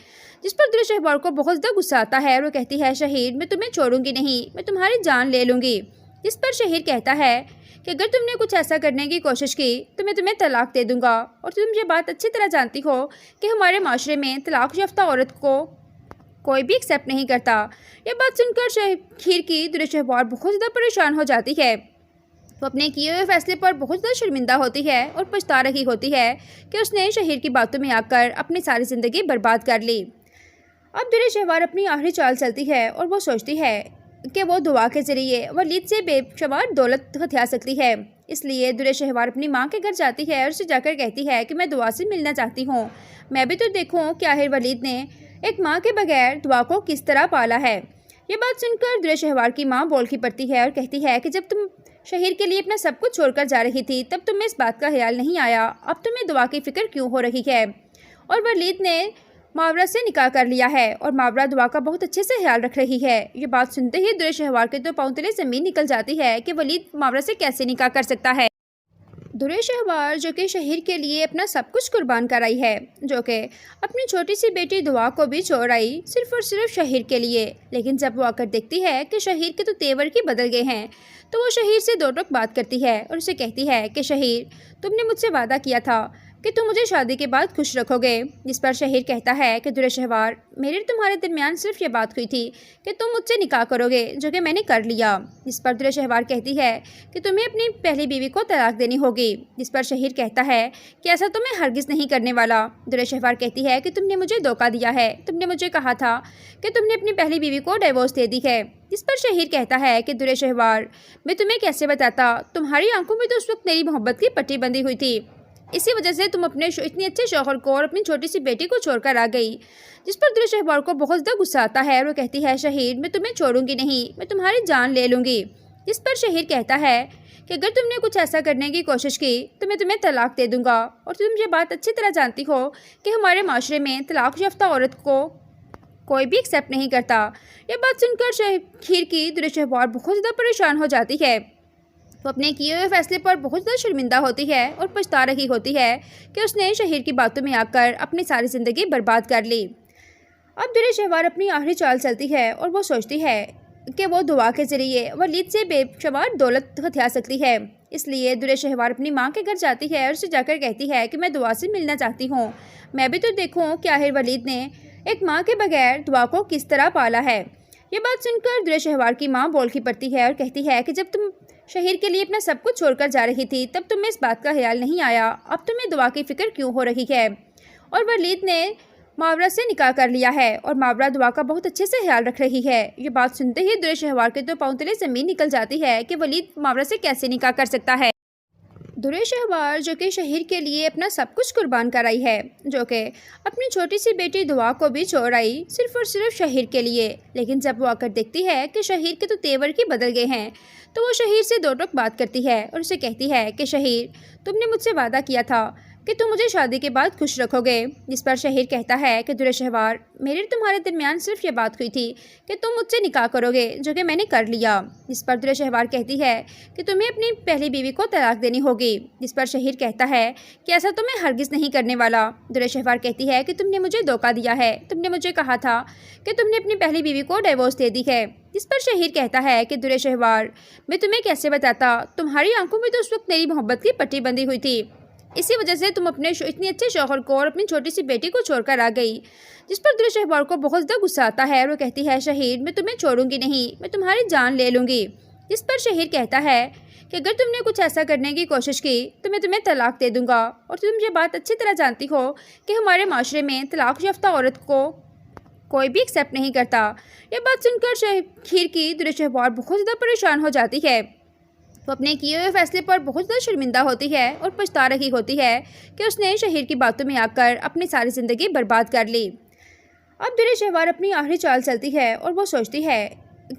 جس پر درے شہوار کو بہت زیادہ غصہ آتا ہے اور وہ کہتی ہے شہیر میں تمہیں چھوڑوں گی نہیں، میں تمہاری جان لے لوں گی، جس پر شہیر کہتا ہے کہ اگر تم نے کچھ ایسا کرنے کی کوشش کی تو میں تمہیں طلاق دے دوں گا، اور تم یہ بات اچھی طرح جانتی ہو کہ ہمارے معاشرے میں طلاق یافتہ عورت کو کوئی بھی ایکسیپٹ نہیں کرتا۔ یہ بات سن کر شہیر کی درے شہوار بہت زیادہ پریشان ہو جاتی ہے۔ وہ اپنے کیے ہوئے فیصلے پر بہت زیادہ شرمندہ ہوتی ہے اور پچھتا رہی ہوتی ہے کہ اس نے شہیر کی باتوں میں آ کر اپنی ساری زندگی برباد کر لی۔ اب درے شہوار اپنی آخری چال چلتی ہے اور وہ سوچتی ہے کہ وہ دعا کے ذریعے ولید سے بے شمار دولت ہتھیا سکتی ہے۔ اس لیے درے شہوار اپنی ماں کے گھر جاتی ہے اور اسے جا کر کہتی ہے کہ میں دعا سے ملنا چاہتی ہوں، میں بھی تو دیکھوں کہ آخر ولید نے ایک ماں کے بغیر دعا کو کس طرح پالا ہے۔ یہ بات سن کر درے شہوار کی ماں بول کی پڑتی ہے اور کہتی ہے کہ جب تم شہیر کے لیے اپنا سب کچھ چھوڑ کر جا رہی تھی تب تمہیں اس بات کا خیال نہیں آیا، اب تمہیں دعا کی فکر کیوں ہو رہی ہے؟ اور ولید نے ماورا سے نکاح کر لیا ہے اور ماورا دعا کا بہت اچھے سے خیال رکھ رہی ہے۔ یہ بات سنتے ہی درے شہوار کے تو پاؤں تلے زمین نکل جاتی ہے کہ ولید ماورا سے کیسے نکاح کر سکتا ہے۔ درے شہوار جو کہ شہیر کے لیے اپنا سب کچھ قربان کرائی ہے، جو کہ اپنی چھوٹی سی بیٹی دعا کو بھی چھوڑ آئی صرف اور صرف شہیر کے لیے، لیکن جب وہ آ کر دیکھتی ہے کہ شہیر کے تو تیور کی بدل گئے ہیں تو وہ شہیر سے دو ٹوک بات کرتی ہے اور اسے کہتی ہے کہ شہیر تم نے مجھ سے وعدہ کیا تھا کہ تم مجھے شادی کے بعد خوش رکھو گے، جس پر شہیر کہتا ہے کہ درے شہوار میرے تمہارے درمیان صرف یہ بات ہوئی تھی کہ تم مجھ سے نکاح کرو گے، جو کہ میں نے کر لیا، جس پر درے شہوار کہتی ہے کہ تمہیں اپنی پہلی بیوی کو طلاق دینی ہوگی، جس پر شہیر کہتا ہے کہ ایسا تو میں ہرگز نہیں کرنے والا۔ درے شہوار کہتی ہے کہ تم نے مجھے دھوکہ دیا ہے، تم نے مجھے کہا تھا کہ تم نے اپنی پہلی بیوی کو ڈیورس دے دی ہے، جس پر شہیر کہتا ہے کہ درے شہوار میں تمہیں کیسے بتاتا، تمہاری آنکھوں میں تو اس وقت میری محبت کی پٹی بندھی ہوئی تھی، اسی وجہ سے تم اپنے اتنے اچھے شوہر کو اور اپنی چھوٹی سی بیٹی کو چھوڑ کر آ گئی، جس پر درے شہوار کو بہت زیادہ غصہ آتا ہے اور وہ کہتی ہے شہیر میں تمہیں چھوڑوں گی نہیں، میں تمہاری جان لے لوں گی، جس پر شہیر کہتا ہے کہ اگر تم نے کچھ ایسا کرنے کی کوشش کی تو میں تمہیں طلاق دے دوں گا، اور تم یہ بات اچھی طرح جانتی ہو کہ ہمارے معاشرے میں طلاق یافتہ عورت کو کوئی بھی ایکسیپٹ نہیں کرتا۔ یہ بات سن کر شہیر کی درے شہوار بہت زیادہ پریشان ہو جاتی ہے۔ وہ اپنے کیے ہوئے فیصلے پر بہت زیادہ شرمندہ ہوتی ہے اور پچھتا رہی ہوتی ہے کہ اس نے شہیر کی باتوں میں آ کر اپنی ساری زندگی برباد کر لی۔ اب درے شہوار اپنی آخری چال چلتی ہے اور وہ سوچتی ہے کہ وہ دعا کے ذریعے ولید سے بے شمار دولت ہتھیا سکتی ہے۔ اس لیے درے شہوار اپنی ماں کے گھر جاتی ہے اور اسے جا کر کہتی ہے کہ میں دعا سے ملنا چاہتی ہوں، میں بھی تو دیکھوں کہ آخر ولید نے ایک ماں کے بغیر دعا کو کس طرح پالا ہے۔ یہ بات سن کر درے شہوار کی ماں بول کی پڑتی ہے اور کہتی ہے کہ جب تم شہیر کے لیے اپنا سب کچھ چھوڑ کر جا رہی تھی تب تمہیں اس بات کا خیال نہیں آیا، اب تمہیں دعا کی فکر کیوں ہو رہی ہے؟ اور ولید نے ماورا سے نکاح کر لیا ہے اور ماورا دعا کا بہت اچھے سے خیال رکھ رہی ہے۔ یہ بات سنتے ہی در شہوار کے تو پاؤں تلے زمین نکل جاتی ہے کہ ولید ماورا سے کیسے نکاح کر سکتا ہے۔ در شہوار جو کہ شہیر کے لیے اپنا سب کچھ قربان کرائی ہے، جو کہ اپنی چھوٹی سی بیٹی دعا کو بھی چھوڑ آئی صرف اور صرف شہیر کے لیے، لیکن جب وہ آ کر دیکھتی ہے کہ شہیر کے تو تیور کی بدل گئے ہیں تو وہ شہیر سے دو ٹوک بات کرتی ہے اور اسے کہتی ہے کہ شہیر، تم نے مجھ سے وعدہ کیا تھا کہ تم مجھے شادی کے بعد خوش رکھو گے، جس پر شہیر کہتا ہے کہ در شہوار، میرے تمہارے درمیان صرف یہ بات ہوئی تھی کہ تم مجھ سے نکاح کرو گے، جو کہ میں نے کر لیا۔ جس پر در شہوار کہتی ہے کہ تمہیں اپنی پہلی بیوی کو طلاق دینی ہوگی، جس پر شہیر کہتا ہے کہ ایسا تو میں ہرگز نہیں کرنے والا۔ در شہوار کہتی ہے کہ تم نے مجھے دھوکہ دیا ہے، تم نے مجھے کہا تھا کہ تم نے اپنی پہلی بیوی کو ڈیورس دے دی ہے۔ جس پر شہیر کہتا ہے کہ در شہوار، میں تمہیں کیسے بتاتا، تمہاری آنکھوں میں تو اس وقت میری محبت کی پٹی بندھی ہوئی تھی، اسی وجہ سے تم اپنے اتنے اچھے شوہر کو اور اپنی چھوٹی سی بیٹی کو چھوڑ کر آ گئی۔ جس پر در شہوار کو بہت زیادہ غصہ آتا ہے اور وہ کہتی ہے شہیر، میں تمہیں چھوڑوں گی نہیں، میں تمہاری جان لے لوں گی۔ جس پر شہیر کہتا ہے کہ اگر تم نے کچھ ایسا کرنے کی کوشش کی تو میں تمہیں طلاق دے دوں گا، اور تم یہ بات اچھی طرح جانتی ہو کہ ہمارے معاشرے میں طلاق یافتہ عورت کو کوئی بھی ایکسیپٹ نہیں کرتا۔ یہ بات سن کر شہیر کی در شہوار بہت زیادہ پریشان ہو جاتی ہے۔ وہ اپنے کیے ہوئے فیصلے پر بہت زیادہ شرمندہ ہوتی ہے اور پچھتا رہی ہوتی ہے کہ اس نے شہیر کی باتوں میں آ کر اپنی ساری زندگی برباد کر لی۔ اب در شہوار اپنی آخری چال چلتی ہے اور وہ سوچتی ہے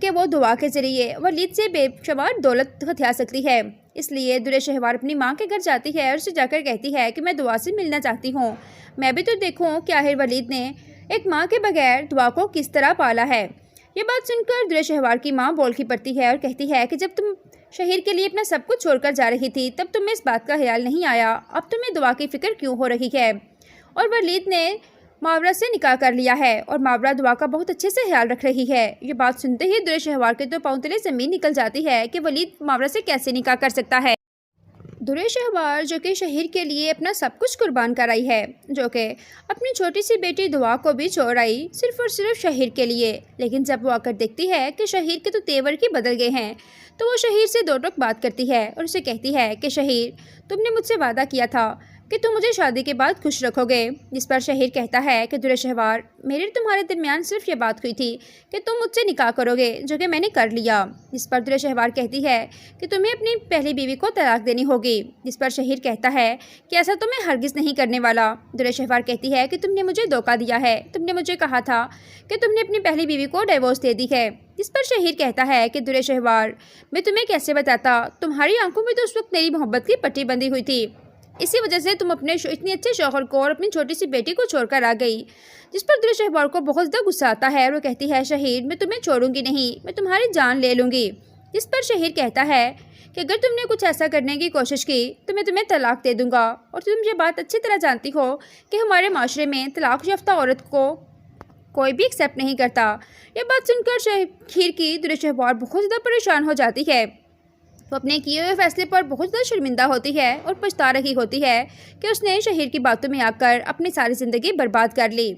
کہ وہ دعا کے ذریعے ولید سے بے شمار دولت ہتھیا سکتی ہے۔ اس لیے در شہوار اپنی ماں کے گھر جاتی ہے اور اسے جا کر کہتی ہے کہ میں دعا سے ملنا چاہتی ہوں، میں بھی تو دیکھوں کہ آخر ولید نے ایک ماں کے بغیر دعا کو کس طرح پالا ہے۔ یہ بات سن کر در شہوار کی ماں بول کی پڑتی ہے اور کہتی ہے کہ جب تم شہیر کے لیے اپنا سب کچھ چھوڑ کر جا رہی تھی تب تمہیں اس بات کا خیال نہیں آیا، اب تمہیں دعا کی فکر کیوں ہو رہی ہے؟ اور ولید نے ماورا سے نکاح کر لیا ہے اور ماورا دعا کا بہت اچھے سے خیال رکھ رہی ہے۔ یہ بات سنتے ہی در شہوار کے تو پاؤں تلے زمین نکل جاتی ہے کہ ولید ماورا سے کیسے نکاح کر سکتا ہے۔ در شہوار جو کہ شہیر کے لیے اپنا سب کچھ قربان کرائی ہے، جو کہ اپنی چھوٹی سی بیٹی دعا کو بھی چھوڑ آئی صرف اور صرف شہیر کے لیے، لیکن جب وہ آ کر دیکھتی ہے کہ شہیر کے تو تیور کی بدل گئے ہیں تو وہ شہیر سے دو ٹوک بات کرتی ہے اور اسے کہتی ہے کہ شہیر، تم نے مجھ سے وعدہ کیا تھا کہ تم مجھے شادی کے بعد خوش رکھو گے۔ جس پر شہیر کہتا ہے کہ در شہوار، میرے تمہارے درمیان صرف یہ بات ہوئی تھی کہ تم مجھ سے نکاح کرو گے، جو کہ میں نے کر لیا۔ جس پر در شہوار کہتی ہے کہ تمہیں اپنی پہلی بیوی کو طلاق دینی ہوگی۔ جس پر شہیر کہتا ہے کہ ایسا تو میں ہرگز نہیں کرنے والا۔ در شہوار کہتی ہے کہ تم نے مجھے دھوکہ دیا ہے، تم نے مجھے کہا تھا کہ تم نے اپنی پہلی بیوی کو ڈیورس دے دی ہے۔ جس پر شہیر کہتا ہے کہ در شہوار، میں تمہیں کیسے بتاتا، تمہاری آنکھوں میں تو اس وقت میری محبت کی پٹی بندھی ہوئی تھی، اسی وجہ سے تم اپنے اتنے اچھے شوہر کو اور اپنی چھوٹی سی بیٹی کو چھوڑ کر آ گئی۔ جس پر در شہوار کو بہت زیادہ غصہ آتا ہے اور وہ کہتی ہے شہیر، میں تمہیں چھوڑوں گی نہیں، میں تمہاری جان لے لوں گی۔ جس پر شہیر کہتا ہے کہ اگر تم نے کچھ ایسا کرنے کی کوشش کی تو میں تمہیں طلاق دے دوں گا، اور تم یہ بات اچھی طرح جانتی ہو کہ ہمارے معاشرے میں طلاق یافتہ عورت کو کوئی بھی ایکسیپٹ نہیں کرتا۔ یہ بات سن کر شہیر کی در شہوار بہت زیادہ پریشان ہو جاتی ہے۔ وہ اپنے کیے ہوئے فیصلے پر بہت زیادہ شرمندہ ہوتی ہے اور پچھتا رہی ہوتی ہے کہ اس نے شہیر کی باتوں میں آ کر اپنی ساری زندگی برباد کر لی۔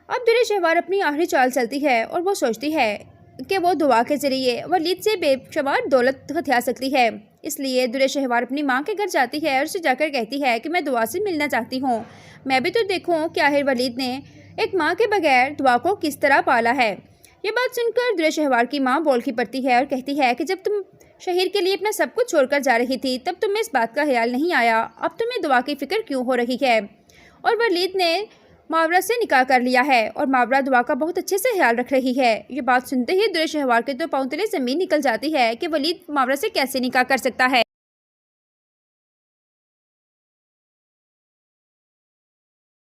اب در شہوار اپنی آخری چال چلتی ہے اور وہ سوچتی ہے کہ وہ دعا کے ذریعے ولید سے بے شمار دولت ہتھیا سکتی ہے۔ اس لیے در شہوار اپنی ماں کے گھر جاتی ہے اور اسے جا کر کہتی ہے کہ میں دعا سے ملنا چاہتی ہوں، میں بھی تو دیکھوں کہ آخر ولید نے ایک ماں کے بغیر دعا کو کس طرح پالا ہے۔ یہ بات سن کر در شہوار کی ماں بول کی پڑتی ہے اور کہتی ہے کہ جب تم شہیر کے لیے اپنا سب کچھ چھوڑ کر جا رہی تھی تب تمہیں اس بات کا خیال نہیں آیا، اب تمہیں دعا کی فکر کیوں ہو رہی ہے؟ اور ولید نے ماورا سے نکاح کر لیا ہے اور ماورا دعا کا بہت اچھے سے خیال رکھ رہی ہے۔ یہ بات سنتے ہی در شہوار کے تو پاؤں تلے زمین نکل جاتی ہے کہ ولید ماورا سے کیسے نکاح کر سکتا ہے۔